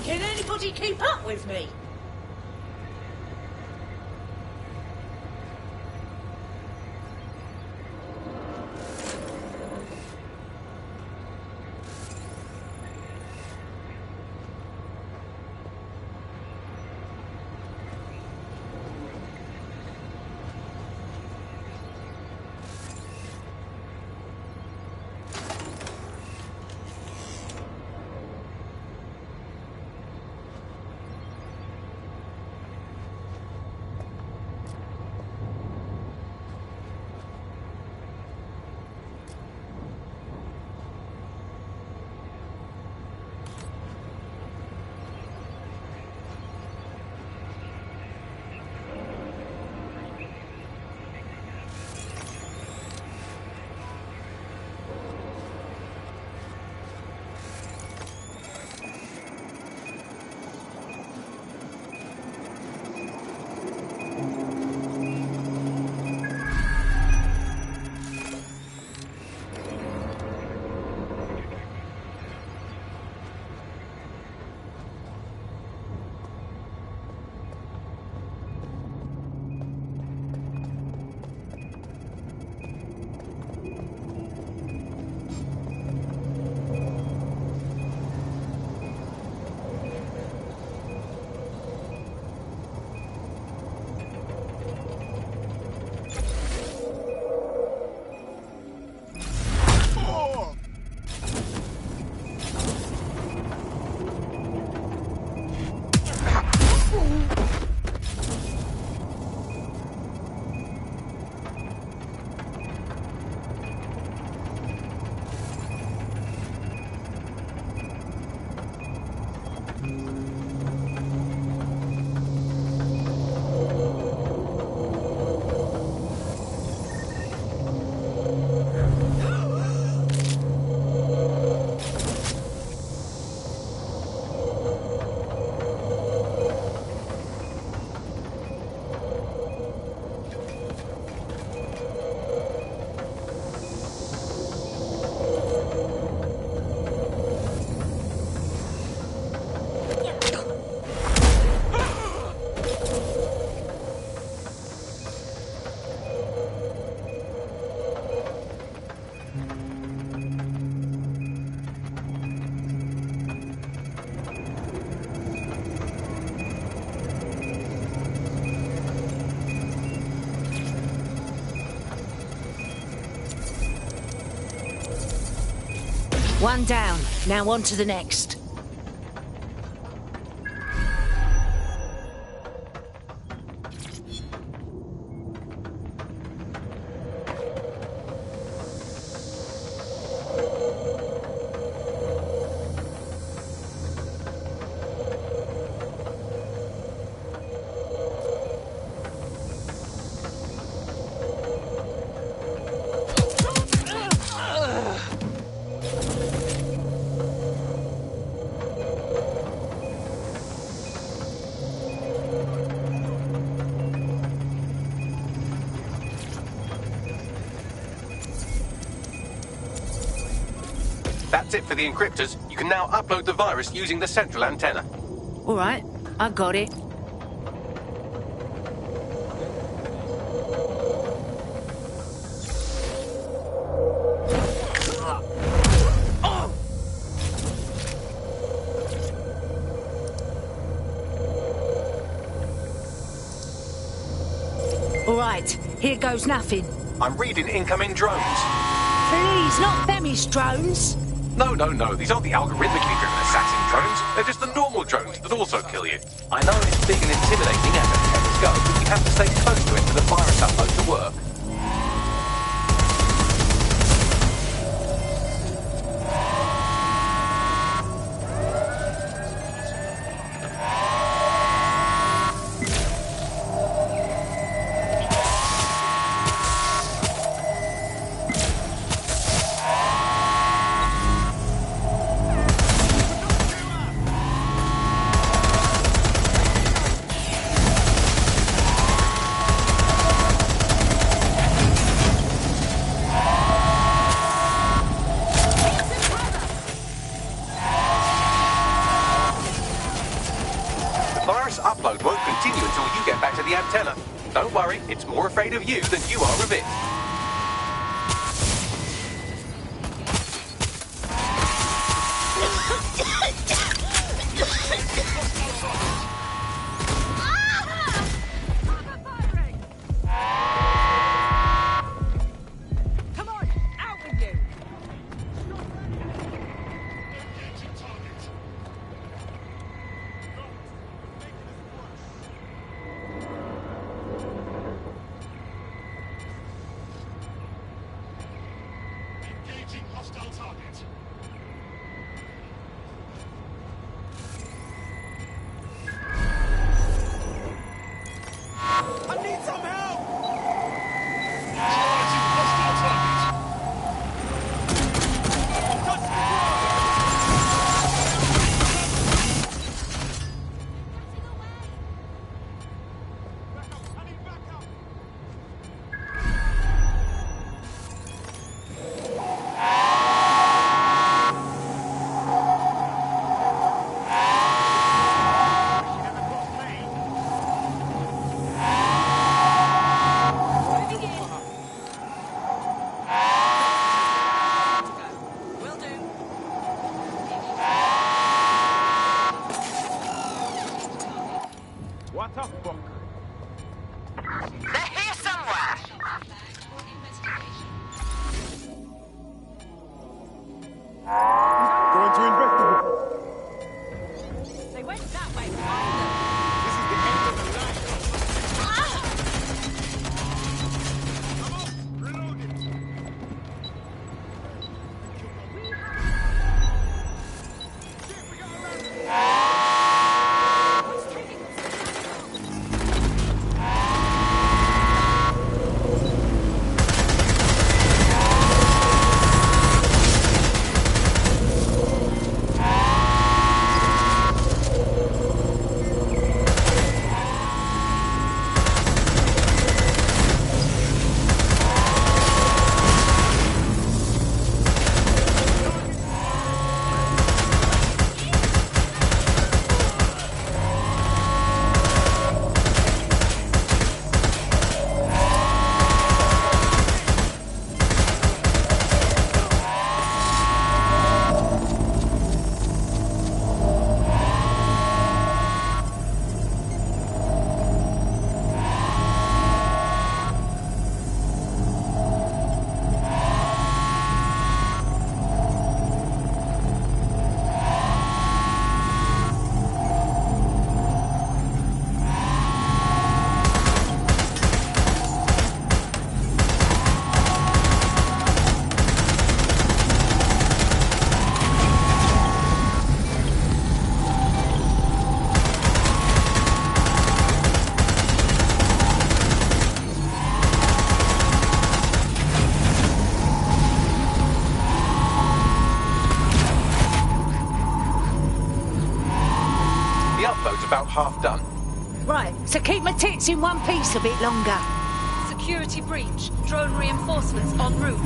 Can anybody keep up with me? One down. Now on to the next.
That's it for the encryptors. You can now upload the virus using the central antenna.
All right, I got it. All right, here goes nothing.
I'm reading incoming drones.
Please, not Themy's drones.
No. These aren't the algorithmically driven assassin drones. They're just the normal drones that also kill you. I know it's big and intimidating as a telescope, but have to stay close to it for the virus upload to work. Upload won't continue until you get back to the antenna. Don't worry, it's more afraid of you than you are of it.
Come on, out with you!
Engaging hostile target.
I need some help!
Targeting hostile target.
What the fuck?
They're here somewhere!
Going to investigate.
They went that way, find them!
This is the end of the line.
The upload's about half done.
Right, so keep my tits in one piece a bit longer.
Security breach. Drone reinforcements en route.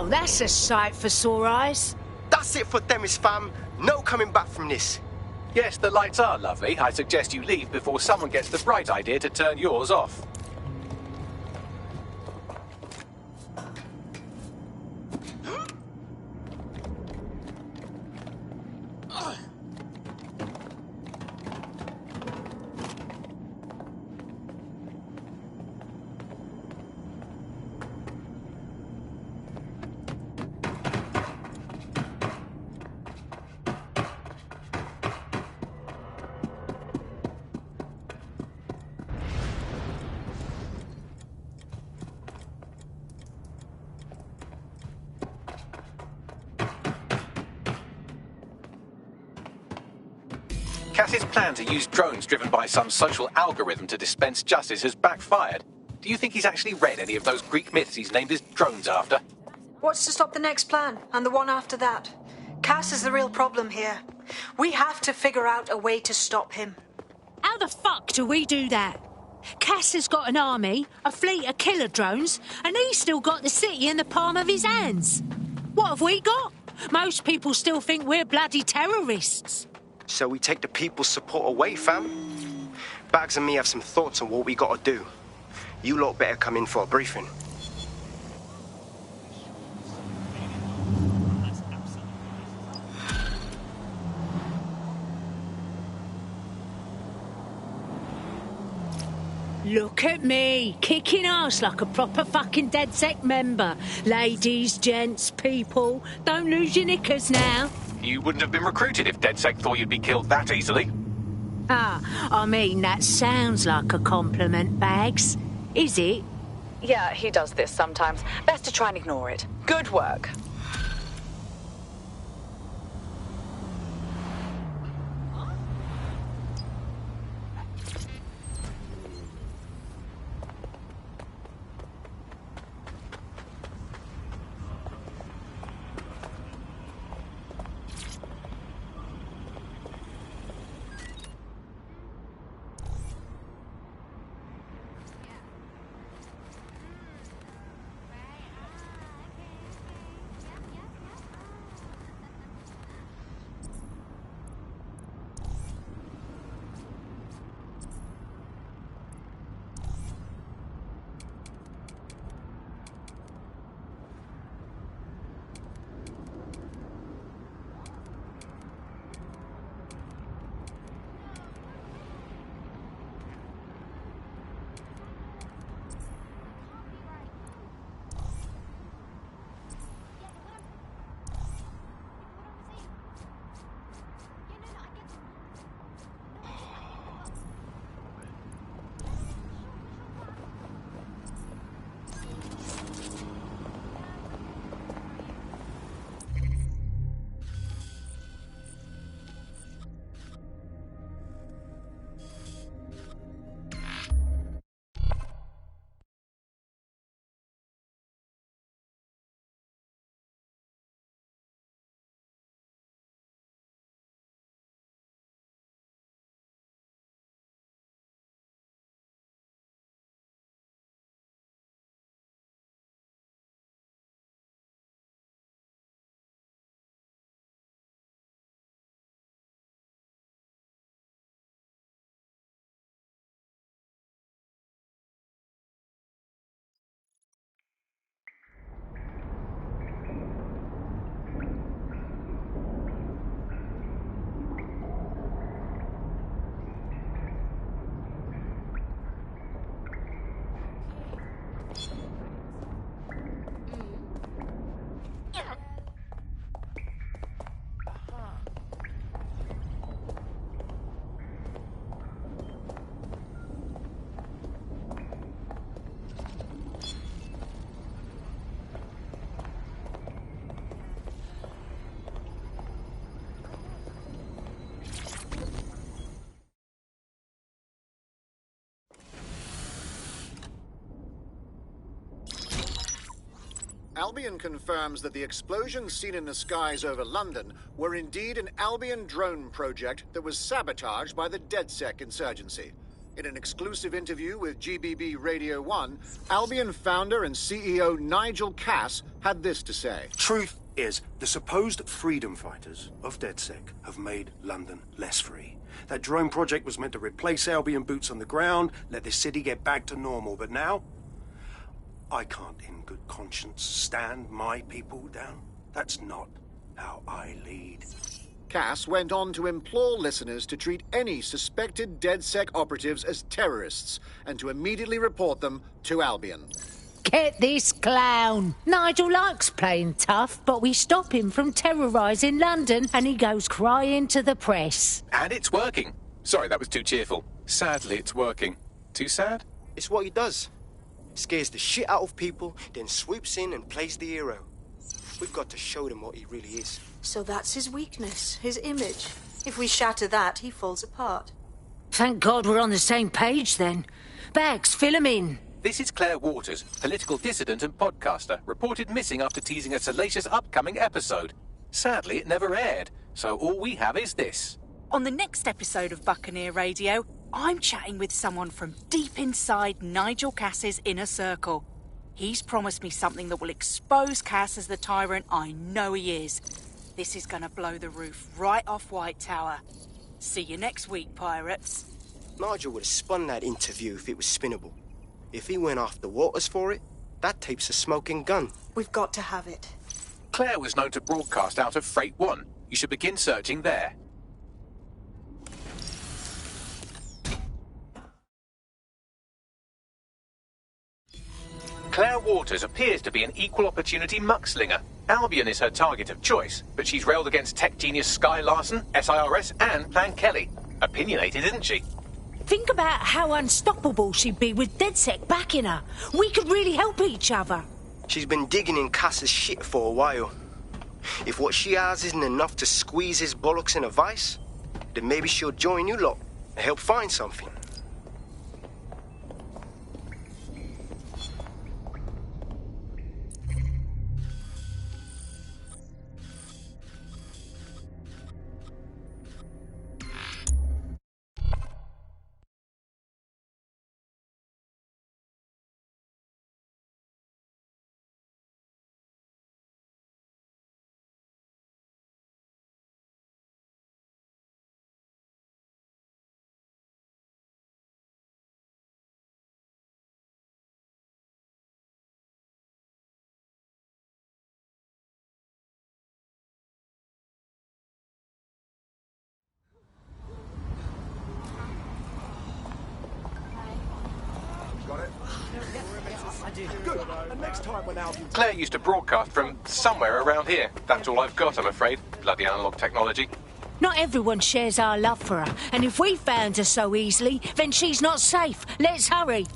Well, that's a sight for sore eyes.
That's it for Themis, fam. No coming back from this.
Yes, the lights are lovely. I suggest you leave before someone gets the bright idea to turn yours off. Cass's plan to use drones driven by some social algorithm to dispense justice has backfired. Do you think he's actually read any of those Greek myths he's named his drones after?
What's to stop the next plan, and the one after that? Cass is the real problem here. We have to figure out a way to stop him.
How the fuck do we do that? Cass has got an army, a fleet of killer drones, and he's still got the city in the palm of his hands. What have we got? Most people still think we're bloody terrorists.
So we take the people's support away, fam. Bags and me have some thoughts on what we gotta do. You lot better come in for a briefing.
Look at me, kicking ass like a proper fucking DedSec member. Ladies, gents, people, don't lose your knickers now.
You wouldn't have been recruited if DedSec thought you'd be killed that easily.
I mean, that sounds like a compliment, Bags. Is it?
Yeah, he does this sometimes. Best to try and ignore it. Good work.
Albion confirms that the explosions seen in the skies over London were indeed an Albion drone project that was sabotaged by the DedSec insurgency.
In an exclusive interview with GBB Radio 1, Albion founder and CEO Nigel Cass had this to say.
Truth is, the supposed freedom fighters of DedSec have made London less free. That drone project was meant to replace Albion boots on the ground, let the city get back to normal, but now I can't in good conscience stand my people down. That's not how I lead.
Cass went on to implore listeners to treat any suspected DedSec operatives as terrorists and to immediately report them to Albion.
Get this clown. Nigel likes playing tough, but we stop him from terrorising London and he goes crying to the press.
And it's working. Sorry, that was too cheerful. Sadly, it's working. Too sad?
It's what he does. Scares the shit out of people, then swoops in and plays the hero. We've got to show them what he really is.
So that's his weakness, his image. If we shatter that, he falls apart.
Thank God we're on the same page then. Bags, fill him in.
This is Claire Waters, political dissident and podcaster, reported missing after teasing a salacious upcoming episode. Sadly, it never aired, so all we have is this.
On the next episode of Buccaneer Radio, I'm chatting with someone from deep inside Nigel Cass's inner circle. He's promised me something that will expose Cass as the tyrant I know he is. This is gonna blow the roof right off White Tower. See you next week, pirates.
Nigel would have spun that interview if it was spinnable. If he went after Waters for it, that tape's a smoking gun.
We've got to have it.
Claire was known to broadcast out of Freight 1. You should begin searching there. Claire Waters appears to be an equal opportunity muckslinger. Albion is her target of choice, but she's railed against tech genius Sky Larson, SIRS, and Plan Kelly. Opinionated, isn't she?
Think about how unstoppable she'd be with DedSec backing her. We could really help each other.
She's been digging in Cass's shit for a while. If what she has isn't enough to squeeze his bollocks in a vice, then maybe she'll join you lot and help find something.
Good. And next time when Albion...
Claire used to broadcast from somewhere around here. That's all I've got, I'm afraid. Bloody analog technology.
Not everyone shares our love for her, and if we found her so easily, then she's not safe. Let's hurry.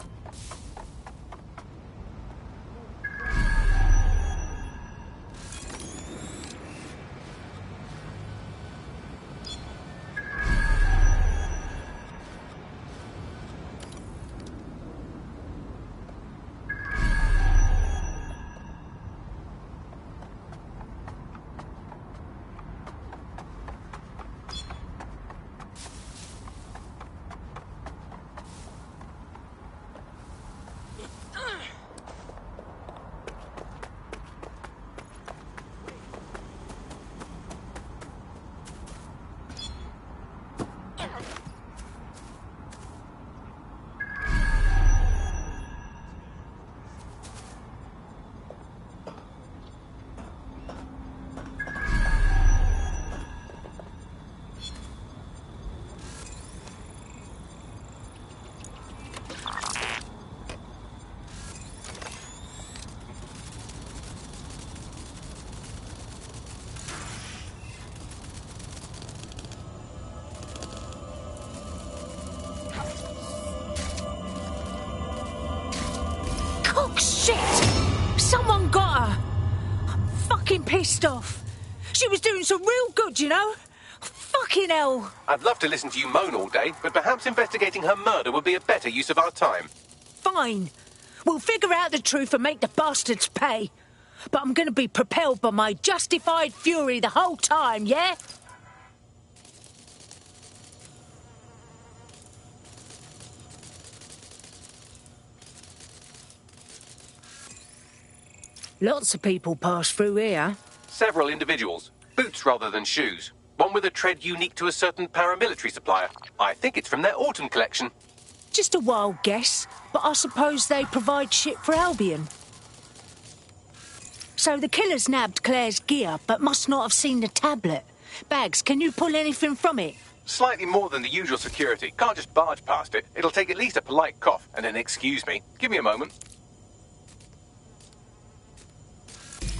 Shit! Someone got her! I'm fucking pissed off. She was doing some real good, you know? Fucking hell.
I'd love to listen to you moan all day, but perhaps investigating her murder would be a better use of our time.
Fine. We'll figure out the truth and make the bastards pay. But I'm going to be propelled by my justified fury the whole time, yeah? Lots of people pass through here.
Several individuals. Boots rather than shoes. One with a tread unique to a certain paramilitary supplier. I think it's from their autumn collection.
Just a wild guess, but I suppose they provide shit for Albion. So the killers nabbed Claire's gear, but must not have seen the tablet. Bags, can you pull anything from it?
Slightly more than the usual security. Can't just barge past it. It'll take at least a polite cough and an excuse me. Give me a moment.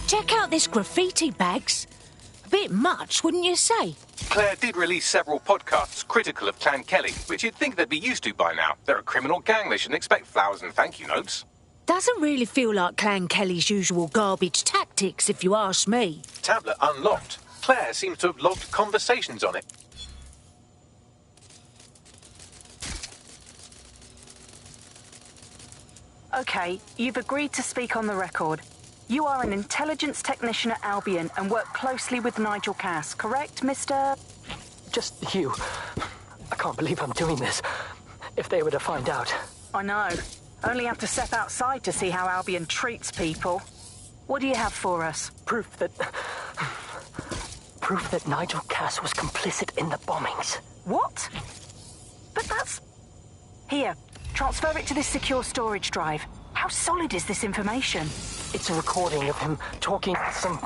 Check out this graffiti, Bags. A bit much, wouldn't you say?
Claire did release several podcasts critical of Clan Kelly, which you'd think they'd be used to by now. They're a criminal gang. They shouldn't expect flowers and thank you notes.
Doesn't really feel like Clan Kelly's usual garbage tactics, if you ask me.
Tablet unlocked. Claire seems to have logged conversations on it.
Okay, you've agreed to speak on the record. You are an intelligence technician at Albion and work closely with Nigel Cass, correct, Mr...?
Just you. I can't believe I'm doing this. If they were to find out.
I know. Only have to step outside to see how Albion treats people. What do you have for us?
Proof that Nigel Cass was complicit in the bombings.
What? But that's... Here, transfer it to this secure storage drive. How solid is this information?
It's a recording of him talking to some...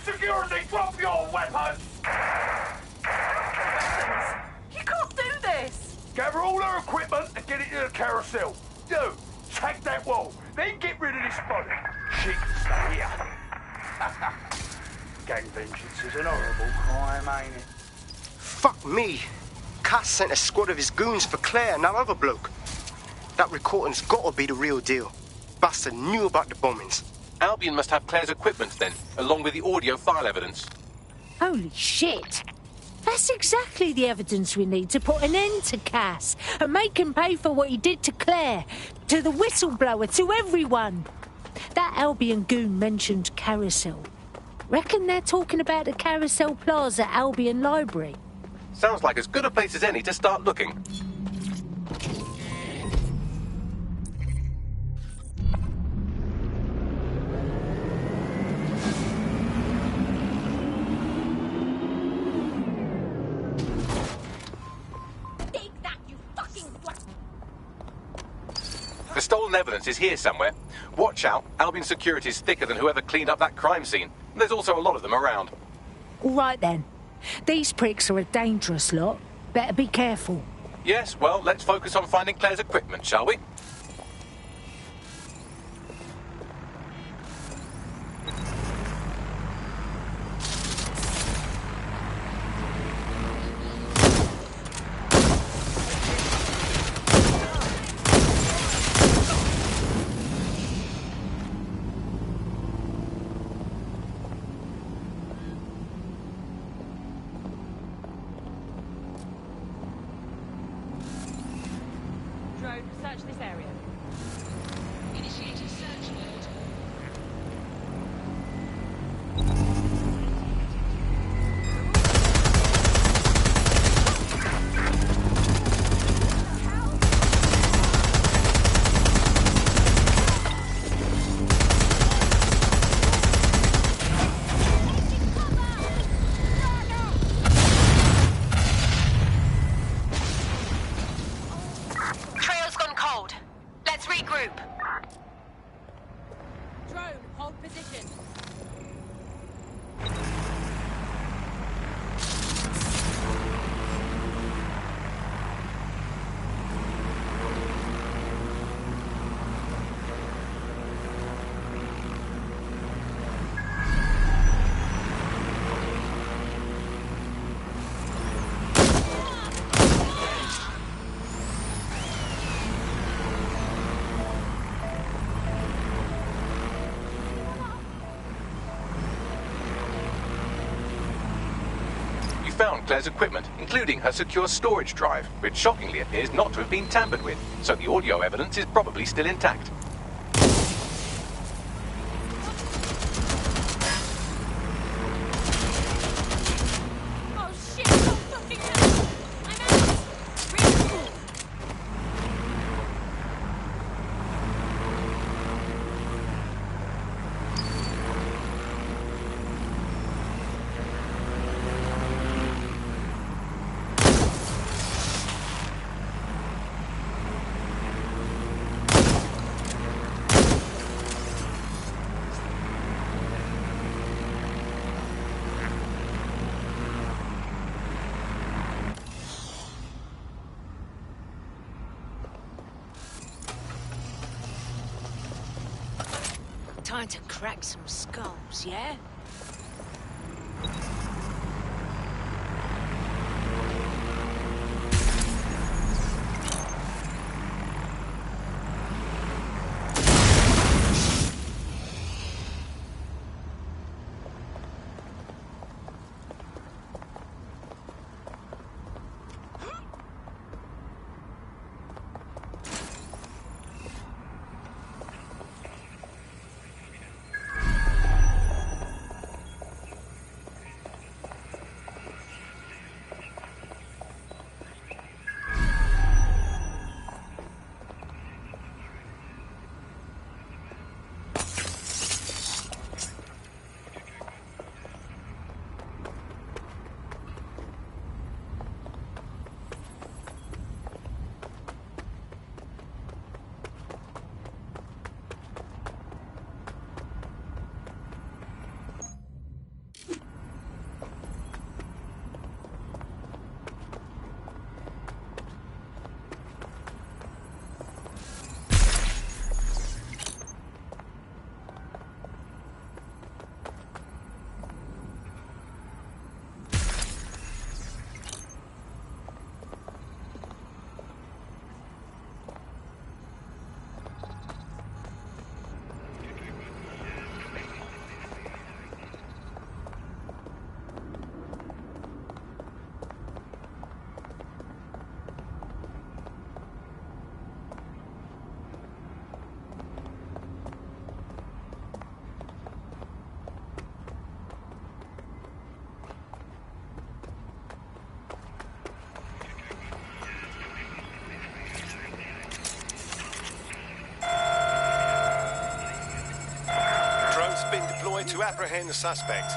Security, drop your weapons!
You can't do this!
Gather all her equipment and get it to the carousel. You, take that wall, then get rid of this body. She can stay here. Gang vengeance is an horrible crime, ain't it?
Fuck me. Cass sent a squad of his goons for Claire and that other bloke. That recording's gotta be the real deal. Bastard knew about the bombings.
Albion must have Claire's equipment then, along with the audio file evidence.
Holy shit! That's exactly the evidence we need to put an end to Cass and make him pay for what he did to Claire, to the whistleblower, to everyone. That Albion goon mentioned Carousel. Reckon they're talking about the Carousel Plaza at Albion Library.
Sounds like as good a place as any to start looking. The stolen evidence is here somewhere. Watch out, Albion security is thicker than whoever cleaned up that crime scene. There's also a lot of them around.
All right then. These pricks are a dangerous lot. Better be careful.
Yes, well, let's focus on finding Claire's equipment, shall we?
Search this area. Initiating search mode.
Found Claire's equipment, including her secure storage drive, which shockingly appears not to have been tampered with, so the audio evidence is probably still intact.
Oh shit! Oh fucking hell! I'm out!
Time to crack some skulls, yeah?
To apprehend the suspect.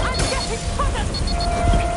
I'm getting punished!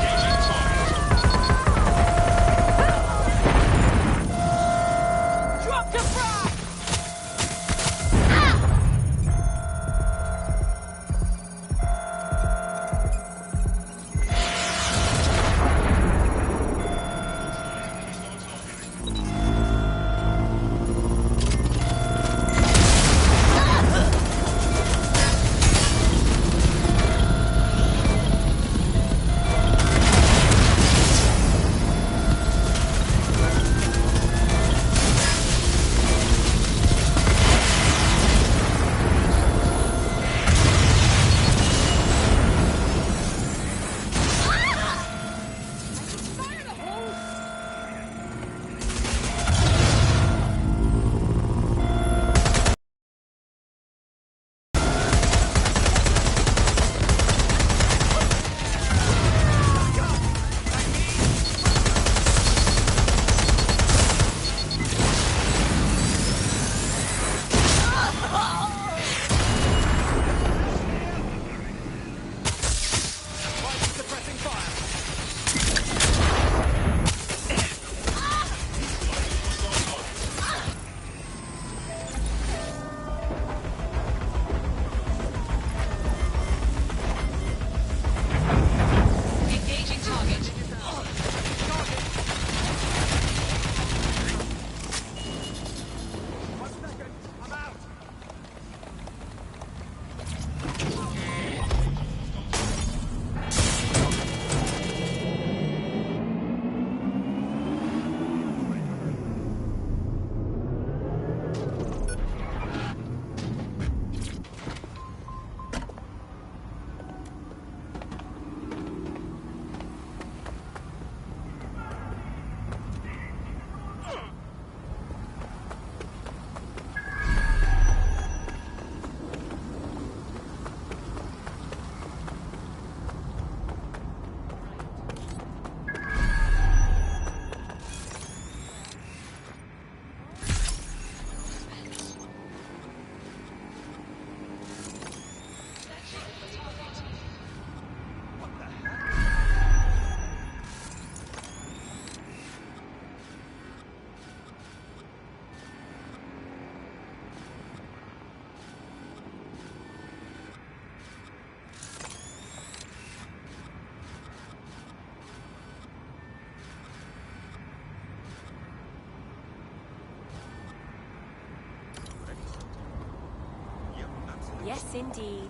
Yes, indeed.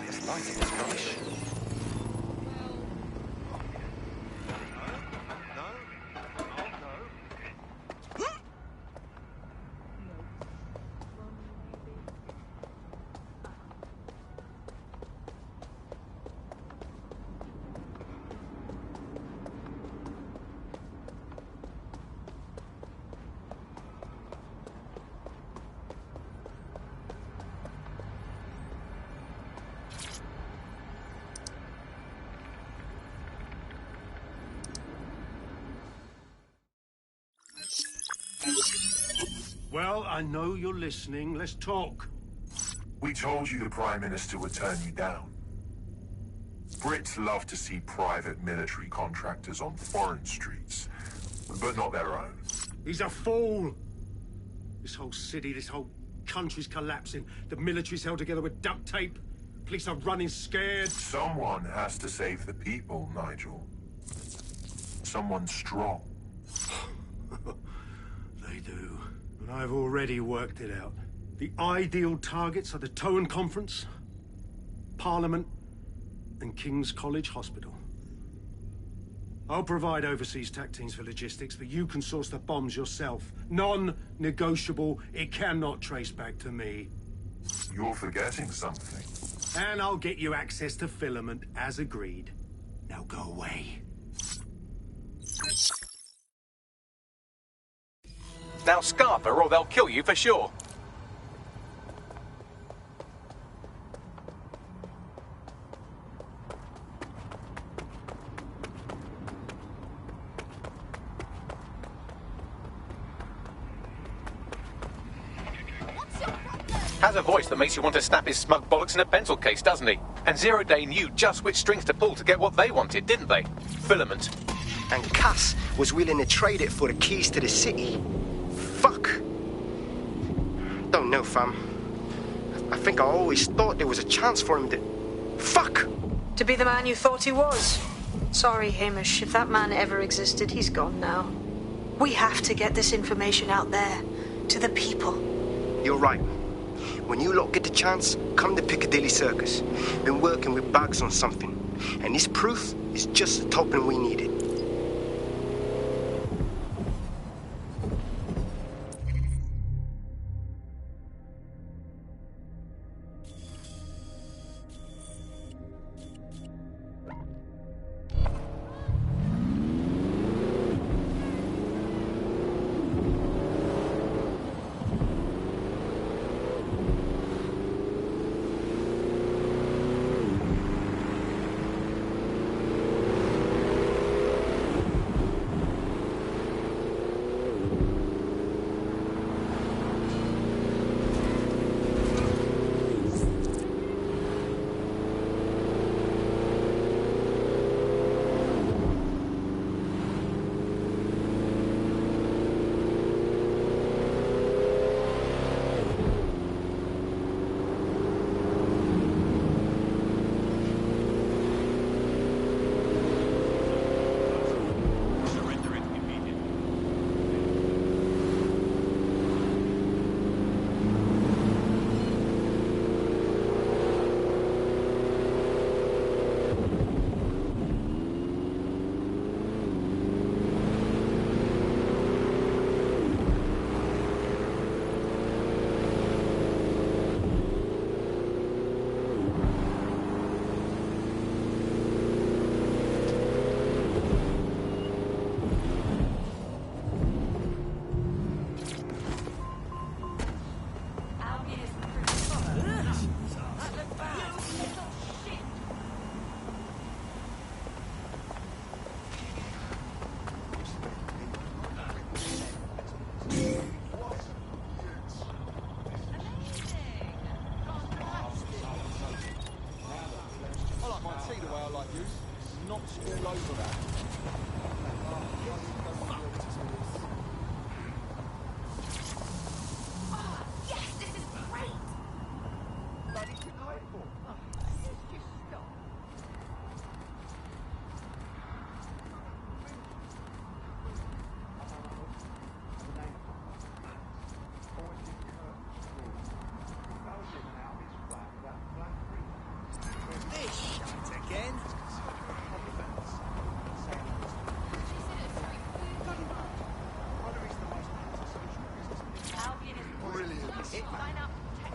This lighting is rubbish.
Well, I know you're listening. Let's talk.
We told you the Prime Minister would turn you down. Brits love to see private military contractors on foreign streets, but not their own.
He's a fool. This whole city, this whole country's collapsing. The military's held together with duct tape. Police are running scared.
Someone has to save the people, Nigel. Someone strong.
They do. But I've already worked it out. The ideal targets are the Towan Conference, Parliament, and King's College Hospital. I'll provide overseas tac teams for logistics, but you can source the bombs yourself. Non-negotiable. It cannot trace back to me.
You're forgetting something.
And I'll get you access to filament, as agreed. Now go away.
Now scarf her or they'll kill you for sure. Has a voice that makes you want to snap his smug bollocks in a pencil case, doesn't he? And Zero Day knew just which strings to pull to get what they wanted, didn't they? Filament.
And Cass was willing to trade it for the keys to the city. Fuck. Don't know, fam. I think I always thought there was a chance for him to... Fuck!
To be the man you thought he was. Sorry, Hamish. If that man ever existed, he's gone now. We have to get this information out there. To the people.
You're right. When you lot get the chance, come to Piccadilly Circus. Been working with Bags on something. And this proof is just the token we needed.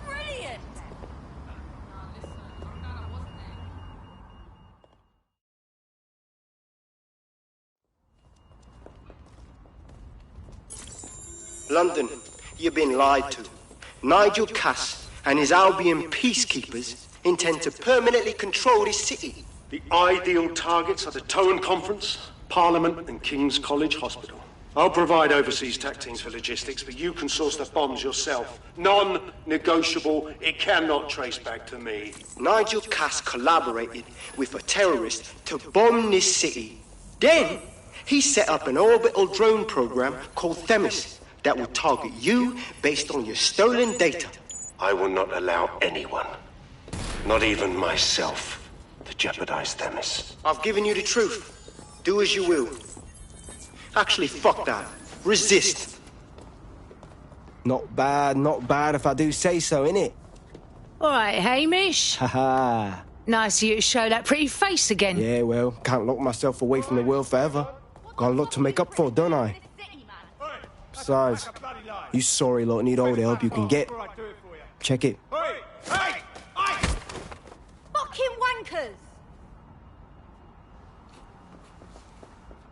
Brilliant!
London, you've been lied to. Nigel Cass and his Albion peacekeepers intend to permanently control this city.
The ideal targets are the Towan Conference, Parliament and King's College Hospital. I'll provide overseas tech teams for logistics, but you can source the bombs yourself. Non-negotiable. It cannot trace back to me.
Nigel Cass collaborated with a terrorist to bomb this city. Then, he set up an orbital drone program called Themis that will target you based on your stolen data.
I will not allow anyone, not even myself, to jeopardize Themis.
I've given you the truth. Do as you will. Actually, fuck that. Resist.
Not bad if I do say so, innit?
All right, Hamish.
Haha.
Nice of you to show that pretty face again.
Yeah, well, can't lock myself away from the world forever. Got a lot to make up for, don't I? Besides, you sorry lot need all the help you can get. Check it.
Fucking wankers!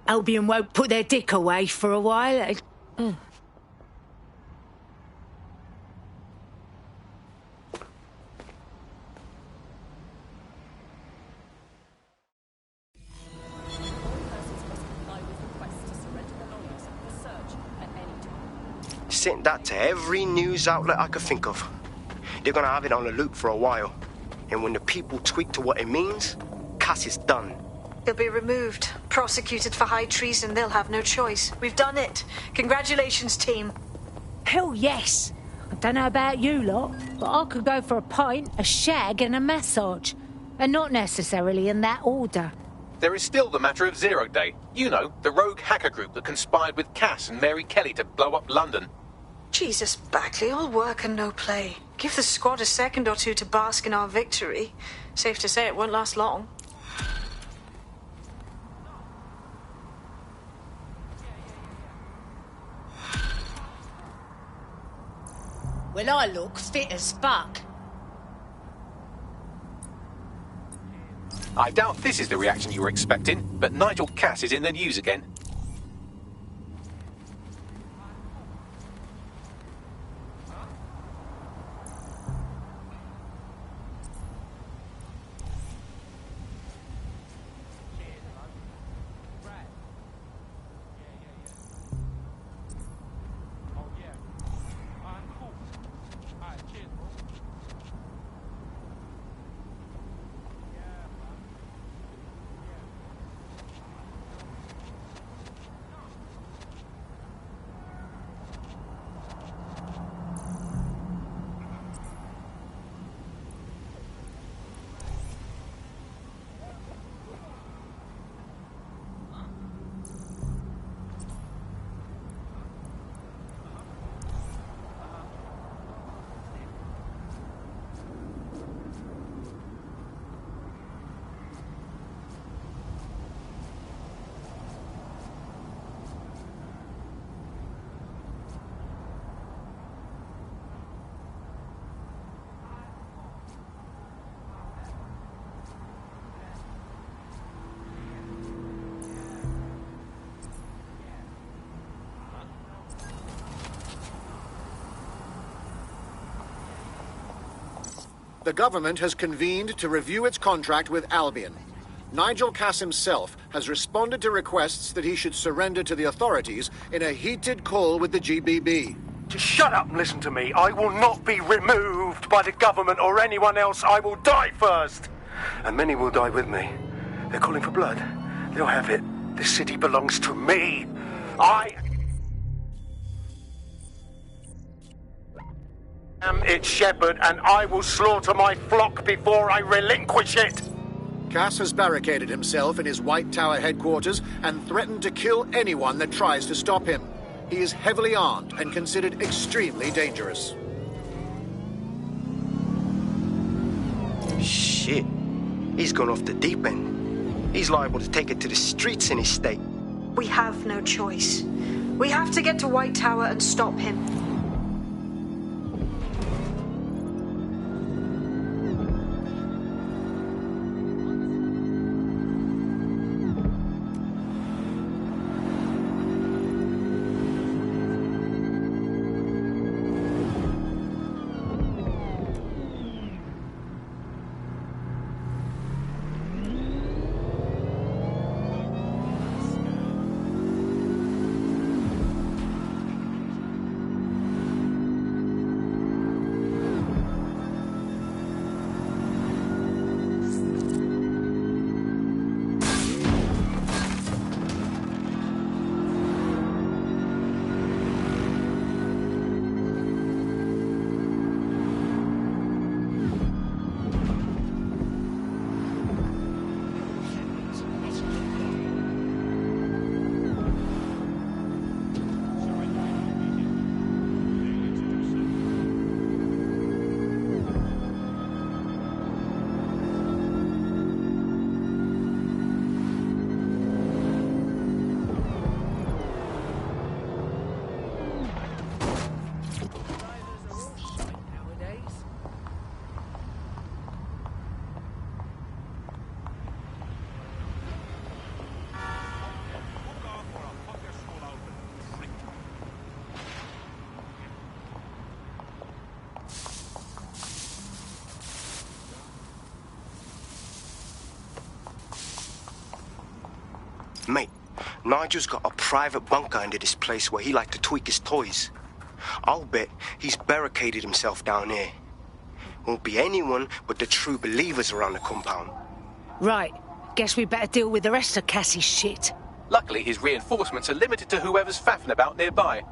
Albion won't put their dick away for a while.
Sent that to every news outlet I could think of. They're gonna have it on the loop for a while. And when the people tweak to what it means, Cass is done.
He'll be removed, prosecuted for high treason. They'll have no choice. We've done it. Congratulations, team.
Hell yes. I don't know about you lot, but I could go for a pint, a shag and a massage. And not necessarily in that order.
There is still the matter of Zero Day. You know, the rogue hacker group that conspired with Cass and Mary Kelly to blow up London.
Jesus, Bagley, all work and no play. Give the squad a second or two to bask in our victory. Safe to say it won't last long.
Well, I look fit as fuck.
I doubt this is the reaction you were expecting, but Nigel Cass is in the news again.
The government has convened to review its contract with Albion. Nigel Cass himself has responded to requests that he should surrender to the authorities in a heated call with the GBB.
Just shut up and listen to me. I will not be removed by the government or anyone else. I will die first. And many will die with me. They're calling for blood. They'll have it. This city belongs to me. I am its shepherd, and I will slaughter my flock before I relinquish it.
Cass has barricaded himself in his White Tower headquarters and threatened to kill anyone that tries to stop him. He is heavily armed and considered extremely dangerous.
Shit. He's gone off the deep end. He's liable to take it to the streets in his state.
We have no choice. We have to get to White Tower and stop him.
Nigel's got a private bunker under this place where he liked to tweak his toys. I'll bet he's barricaded himself down here. Won't be anyone but the true believers around the compound.
Right. Guess we better deal with the rest of Cassie's shit.
Luckily, his reinforcements are limited to whoever's faffing about nearby.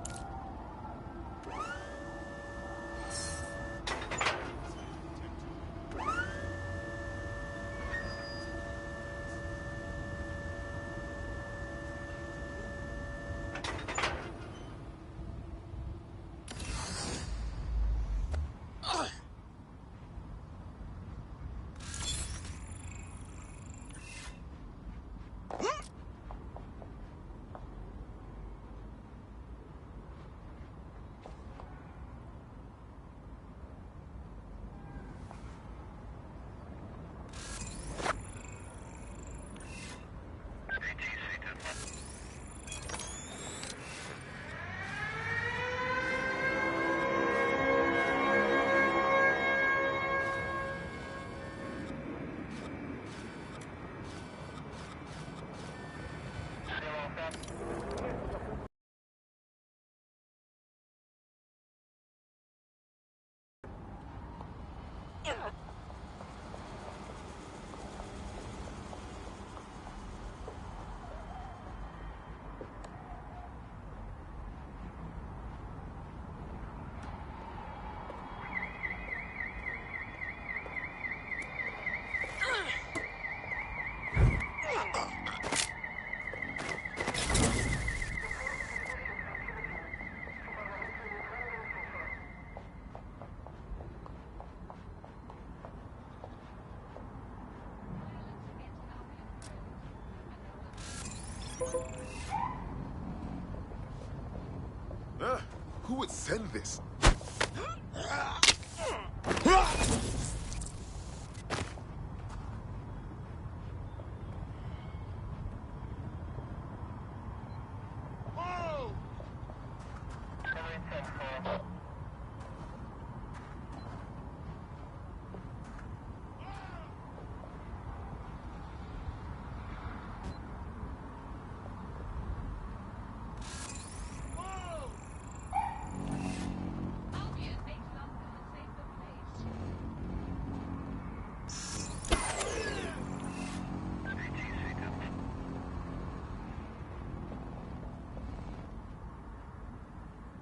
Who would send this?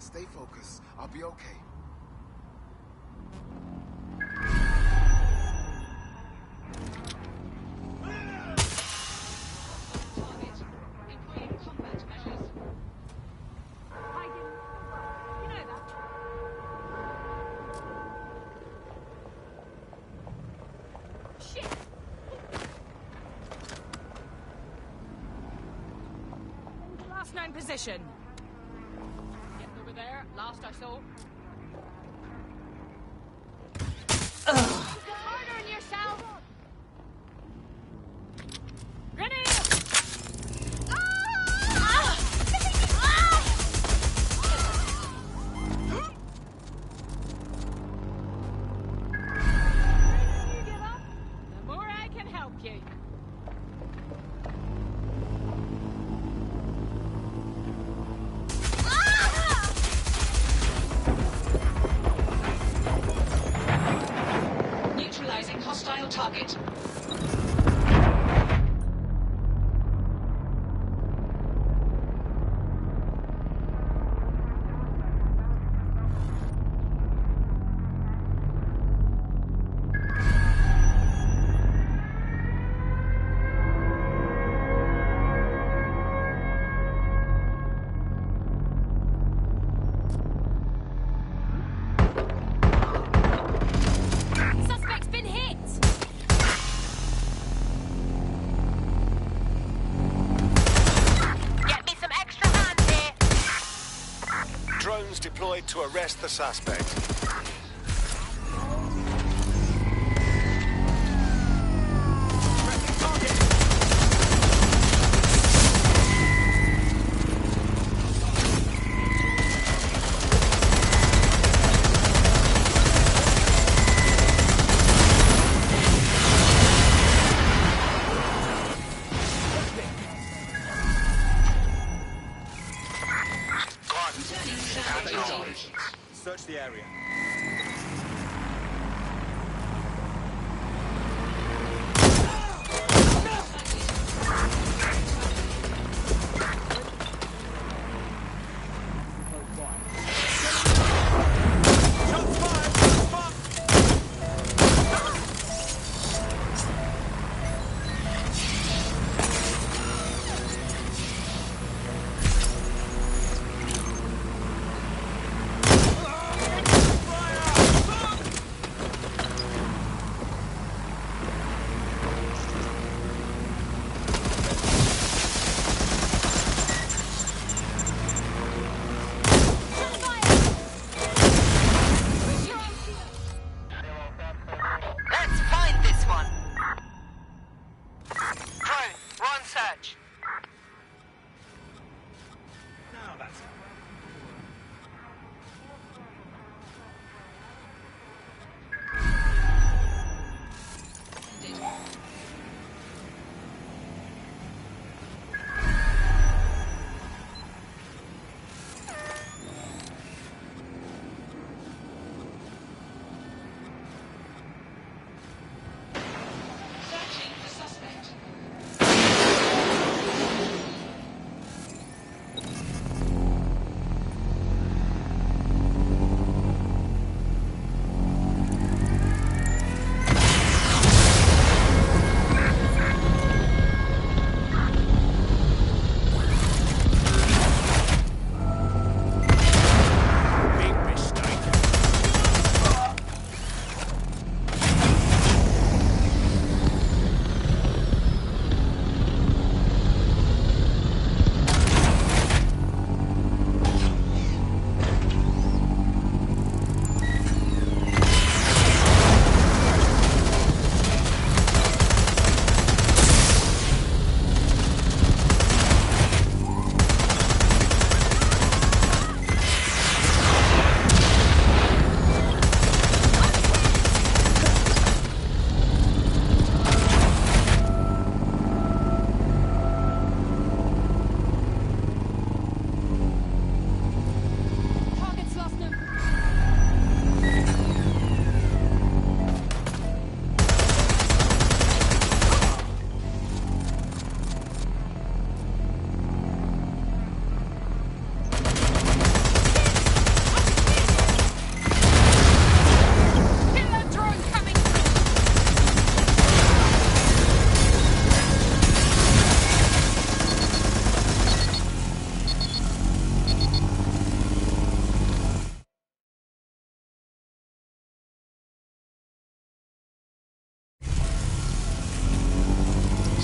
Stay focused. I'll be okay.
Last known position. Over there, last I saw. Harder on yourself! Grenade! The more I can help you.
Hostile target.
Suspect's been hit!
Drones deployed to arrest the suspect.
Search the area.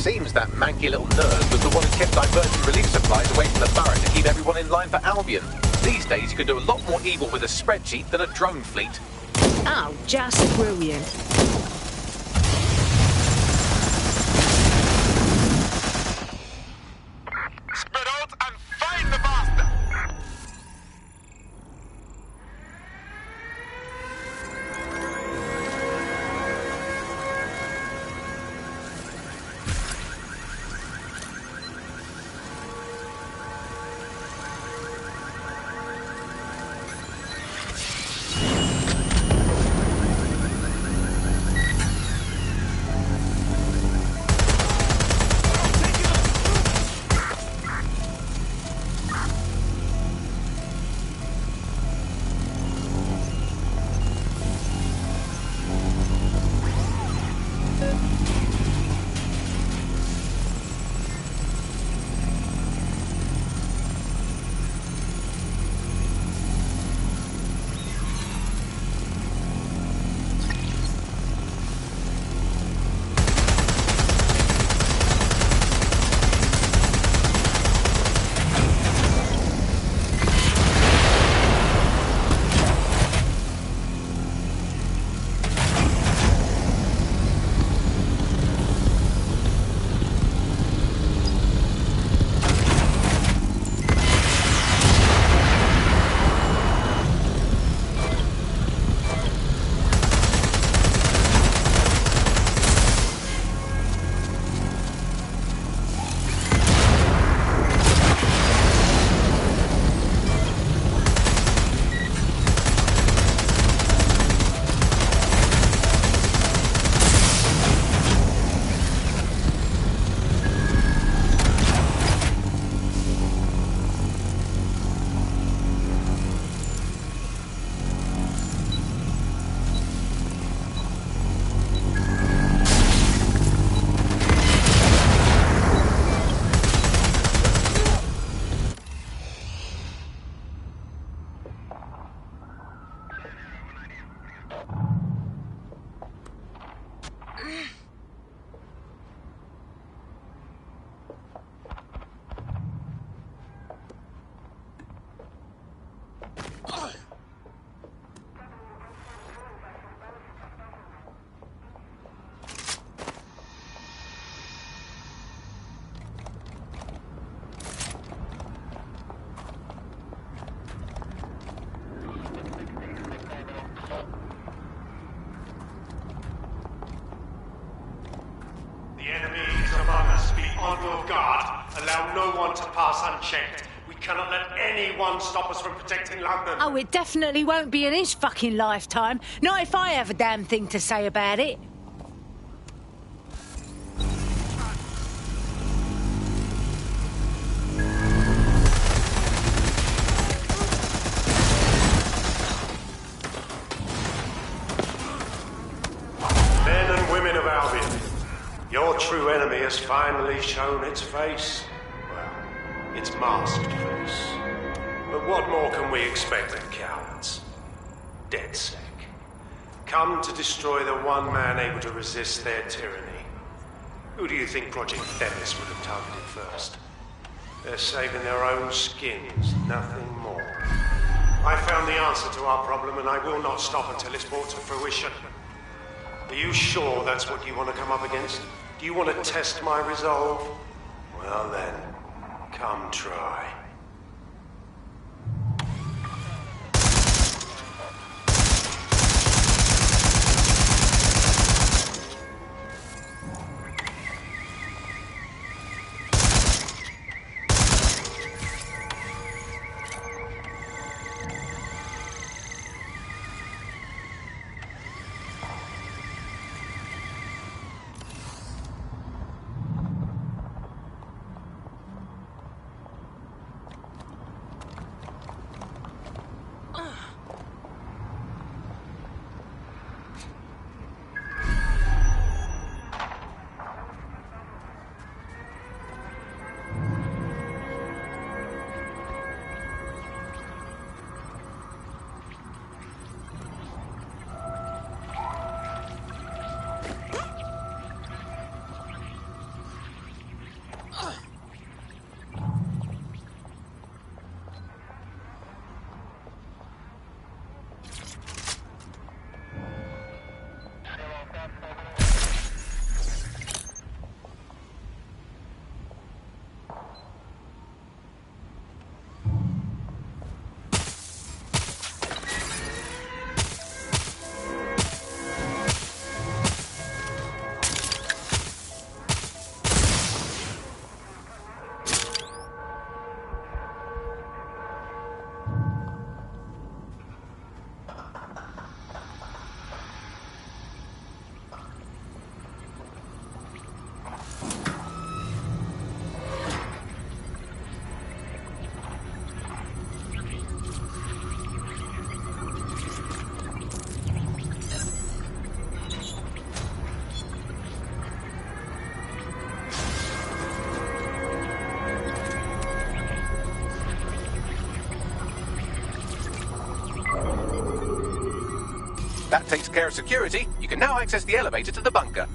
Seems that manky little nerd was the one who kept diverting relief supplies away from the Burrow to keep everyone in line for Albion. These days you can do a lot more evil with a spreadsheet than a drone fleet.
Oh, just brilliant.
Spread out and find the bastard!
Allow no one to pass unchecked. We cannot let anyone stop us from protecting London.
Oh, it definitely won't be in his fucking lifetime. Not if I have a damn thing to say about it.
Men and women of Albion, your true enemy has finally shown its face. Well, its masked face. But what more can we expect of cowards? DedSec. Come to destroy the one man able to resist their tyranny. Who do you think Project Themis would have targeted first? They're saving their own skins, nothing more. I found the answer to our problem, and I will not stop until it's brought to fruition. Are you sure that's what you want to come up against? Do you want to test my resolve? Well then, come try.
That takes care of security. You can now access the elevator to the bunker.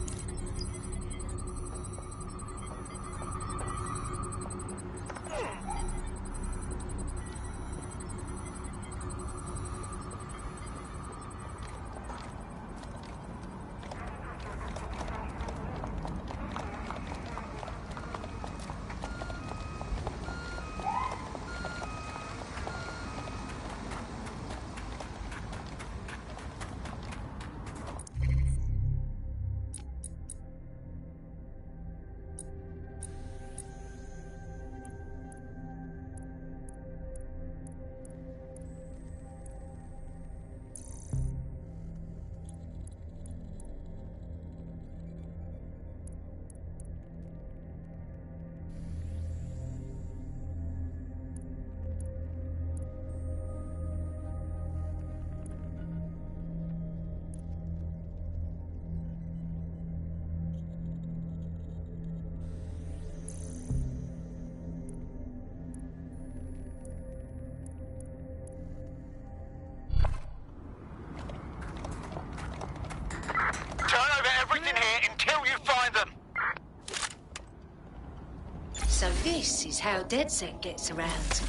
So this is how DedSec gets around.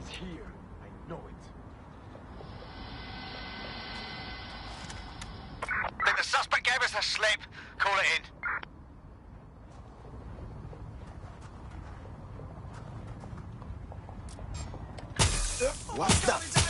He's here. I know it.
Think the suspect gave us the slip. Call it in.
What's that?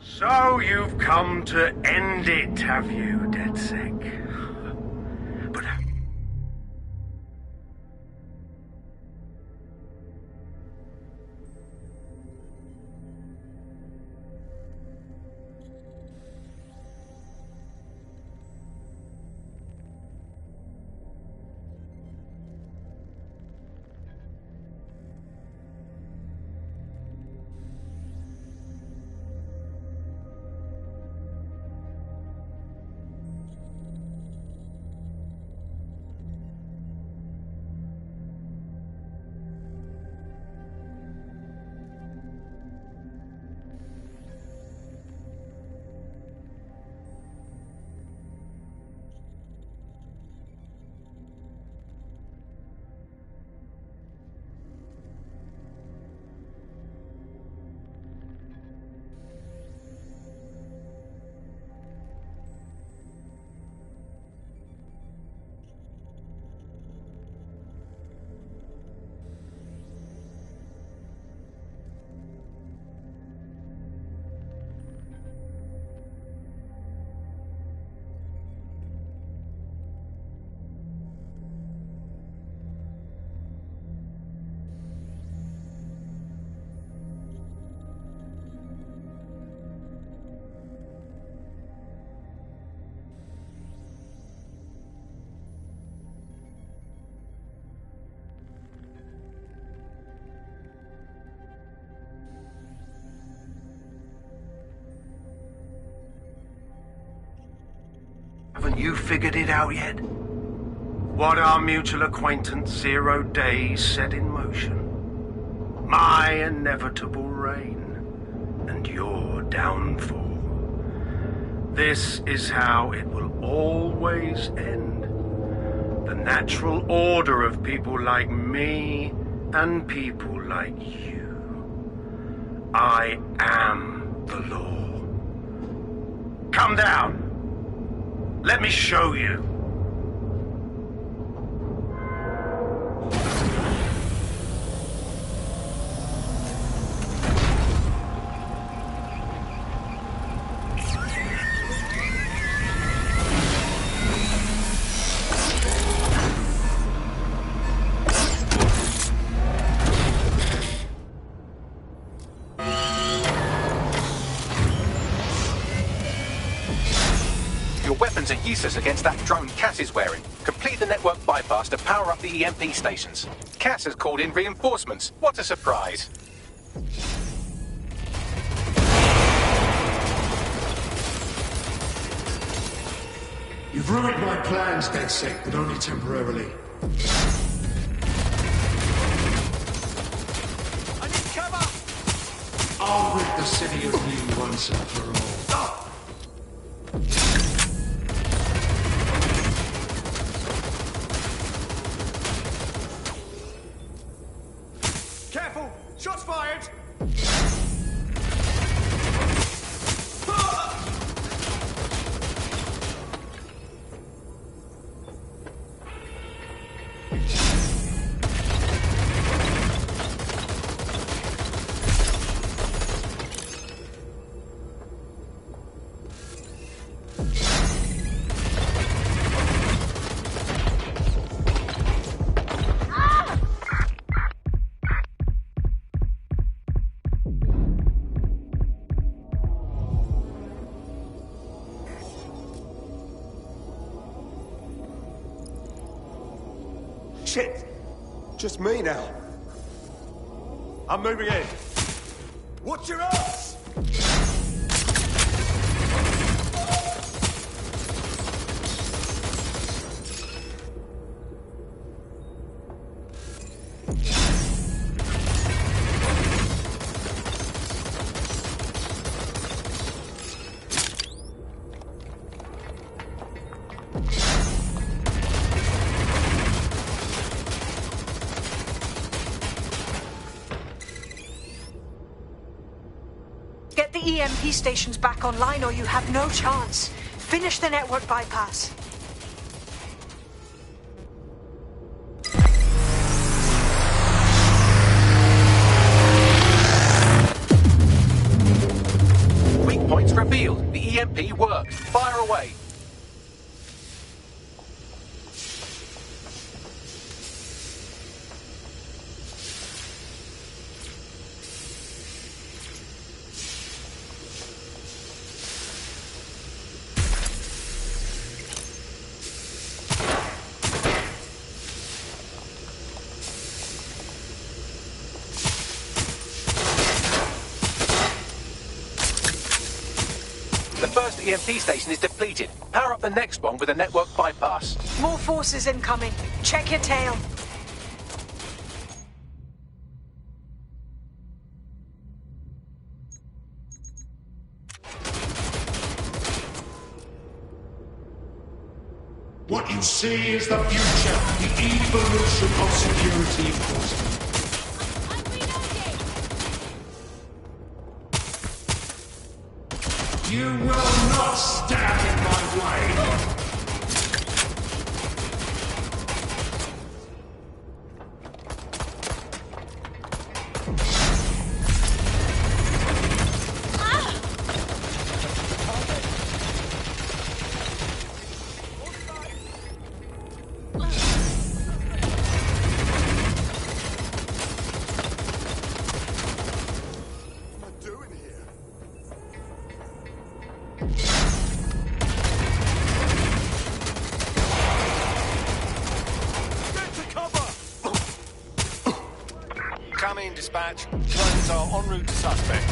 So you've come to end it, have you, DedSec? But haven't you figured it out yet? What our mutual acquaintance Zero Days set in motion? My inevitable reign and your downfall. This is how it will always end. The natural order of people like me and people like you. I am the law. Come down. Let me show you.
useless against that drone Cass is wearing. Complete the network bypass to power up the EMP stations. Cass has called in reinforcements. What a surprise.
You've ruined my plans, DedSec, but only temporarily.
I need cover!
I'll rid the city of you once and for all.
Careful! Shots fired!
Shit! Just me now.
I'm moving in. Watch your ass!
Get the EMP stations back online or you have no chance. Finish the network bypass.
Weak points revealed. The EMP worked. Fire away. The first EMP station is depleted. Power up the next one with a network bypass.
More forces incoming. Check your tail.
What you see is the future, the evolution of security enforcement. You will not stand in my way!
Come in, dispatch. Drones are en route to suspect.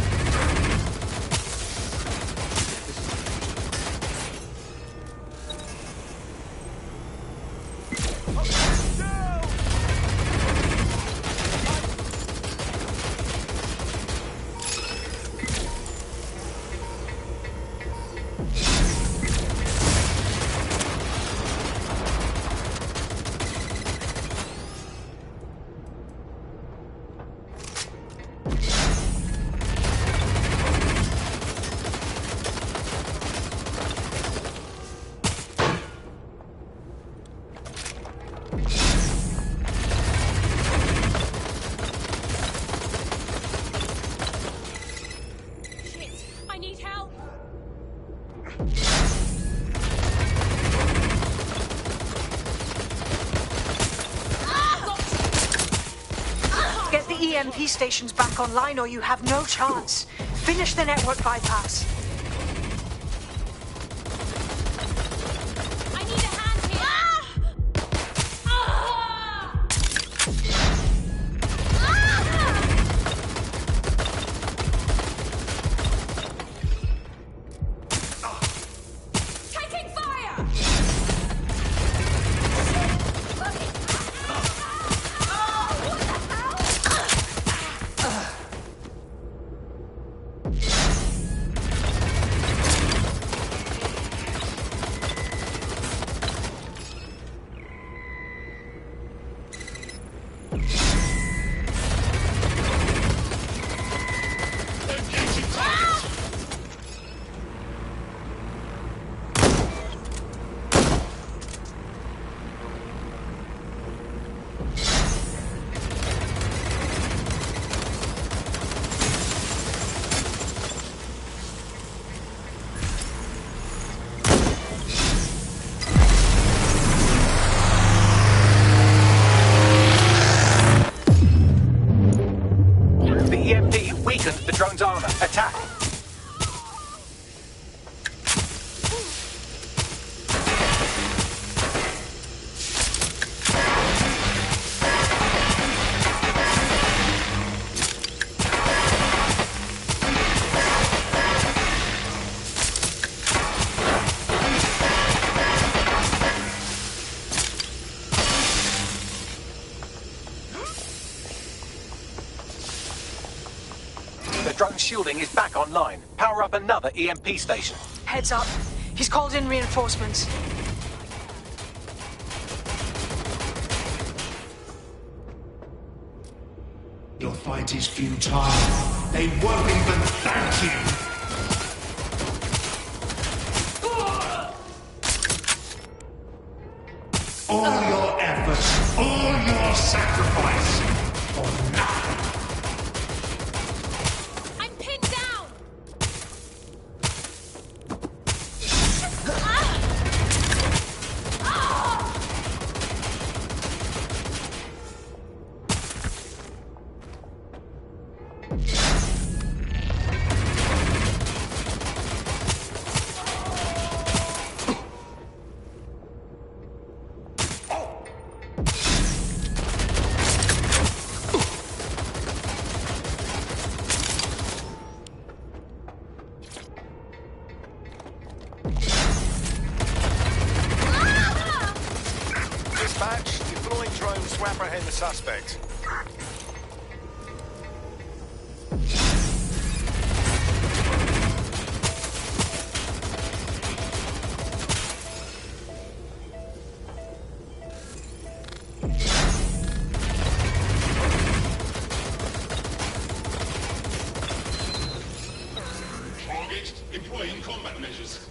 Get the EMP stations back online or you have no chance. Finish the network bypass.
drone's armor. Attack! Drone shielding is back online. Power up another EMP station.
Heads up. He's called in reinforcements.
Your fight is futile. They won't even thank you. All your efforts, all your sacrifice, for nothing.
Apprehend the suspect.
Target employing combat measures.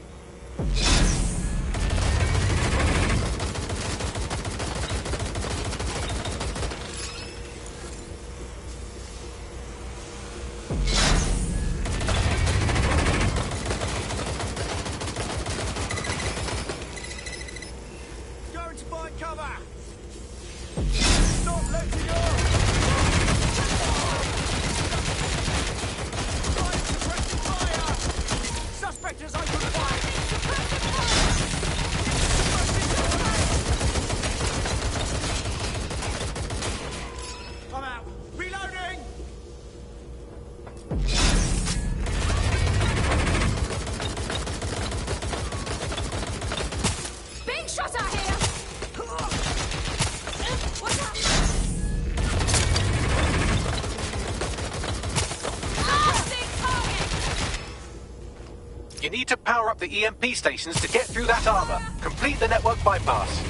You need to power up the EMP stations to get through that armor. Complete the network bypass.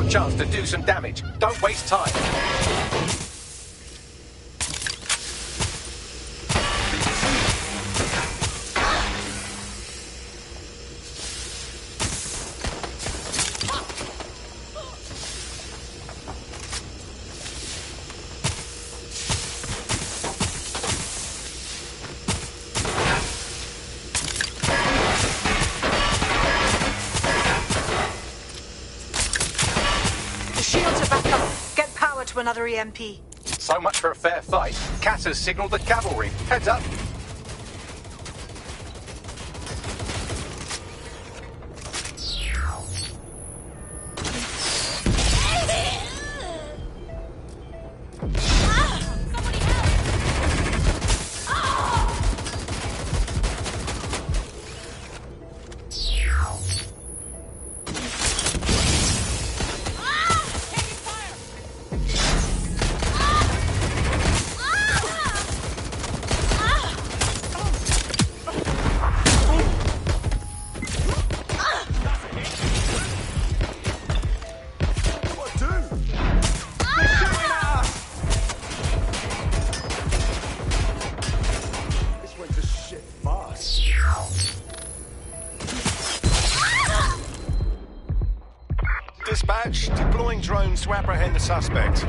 Chance to do some damage. Don't waste time.
To another EMP.
So much for a fair fight. Cass has signaled the cavalry. Heads up.
Dispatch, deploying drones to apprehend the suspect.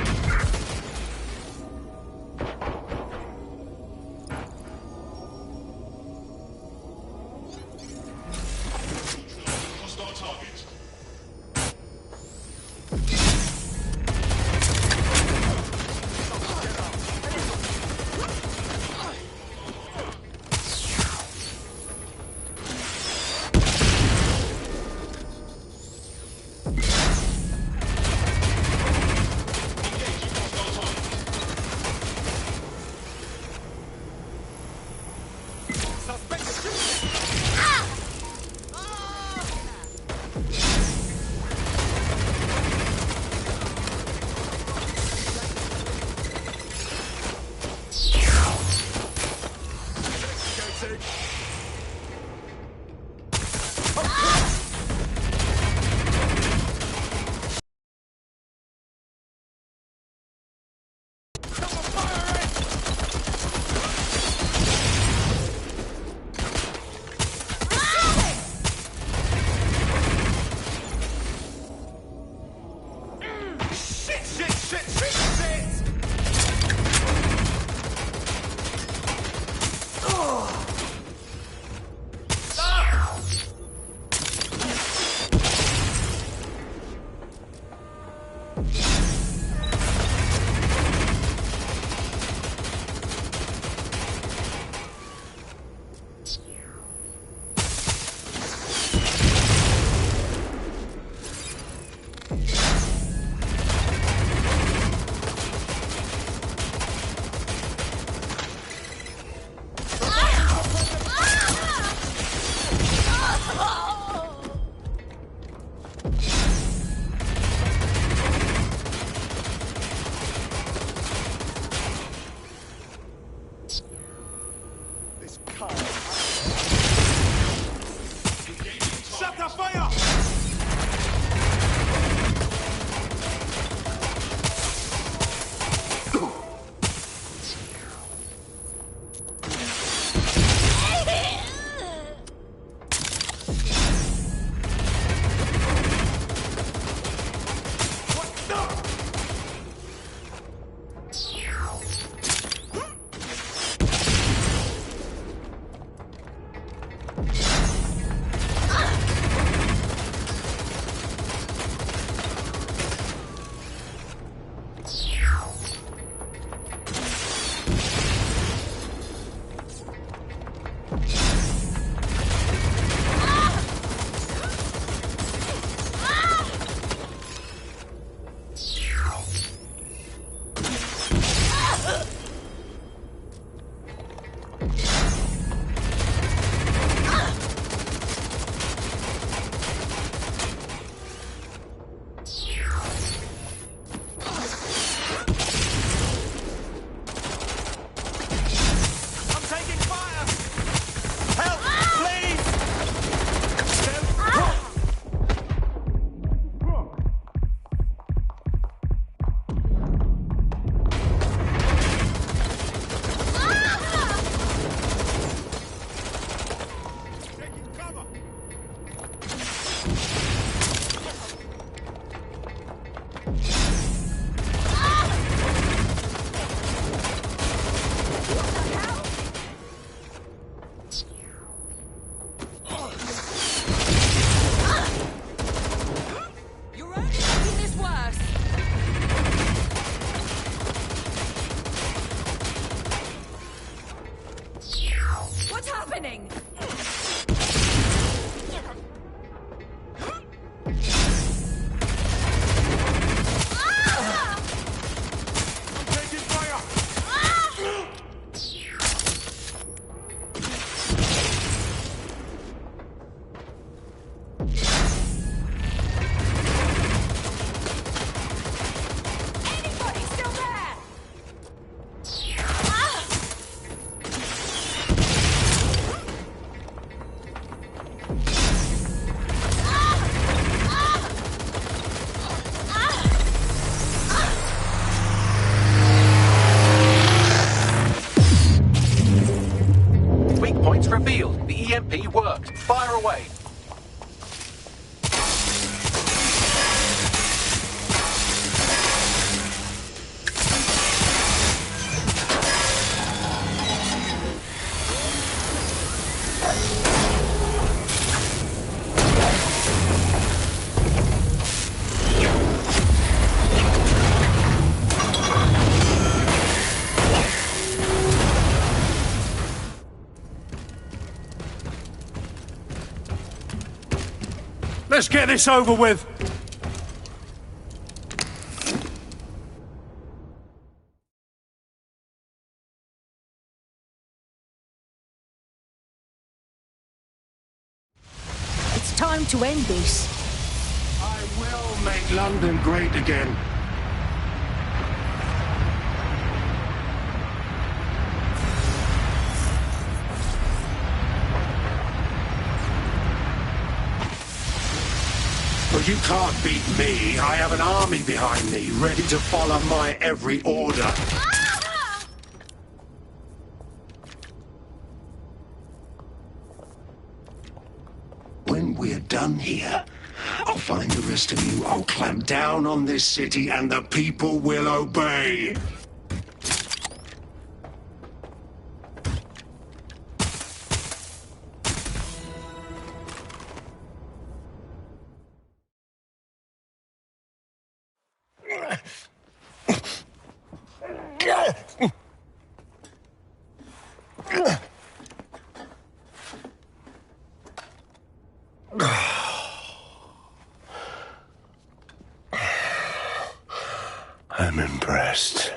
Revealed. The EMP worked. Fire away.
Let's get this over with.
It's time to end this.
I will make London great again. But you can't beat me. I have an army behind me, ready to follow my every order. When we're done here, I'll find the rest of you. I'll clamp down on this city and the people will obey. I'm impressed.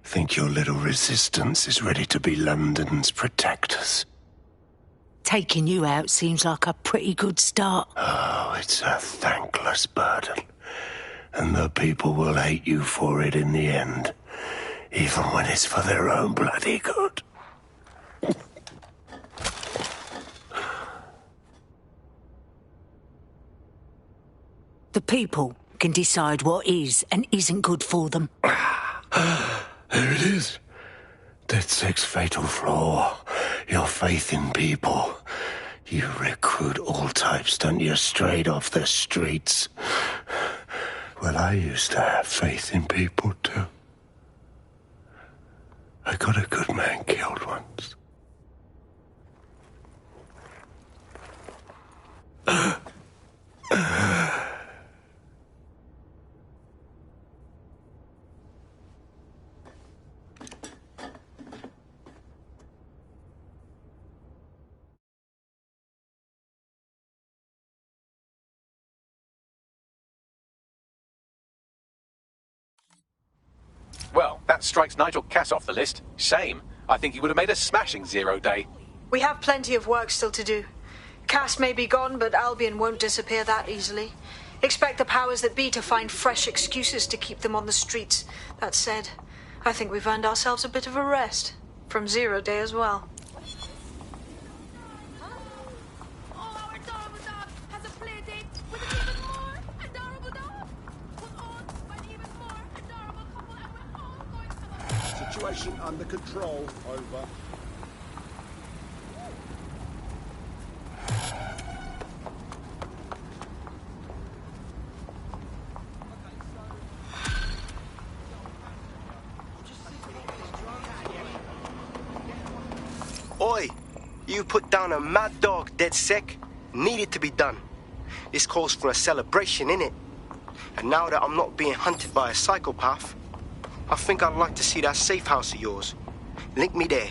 Think your little resistance is ready to be London's protectors?
Taking you out seems like a pretty good start.
Oh, it's a thankless burden. And the people will hate you for it in the end. Even when it's for their own bloody good.
The people can decide what is and isn't good for them.
There it is. DedSec's fatal flaw. Your faith in people. You recruit all types, don't you, straight off the streets. Well, I used to have faith in people, too. I got a good man killed once.
Well, that strikes Nigel Cass off the list. Shame. I think he would have made a smashing 0 day.
We have plenty of work still to do. Cass may be gone, but Albion won't disappear that easily. Expect the powers that be to find fresh excuses to keep them on the streets. That said, I think we've earned ourselves a bit of a rest. From 0 day as well.
Situation under control. Over.
Oi! You put down a mad dog, DedSec. Needed to be done. This calls for a celebration, innit? And now that I'm not being hunted by a psychopath, I think I'd like to see that safe house of yours. Link me there.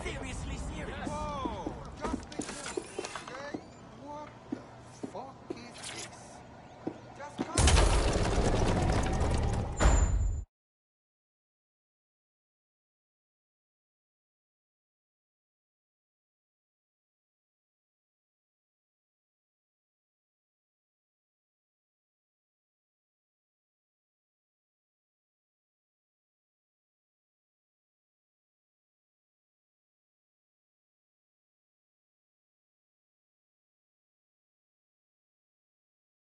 serious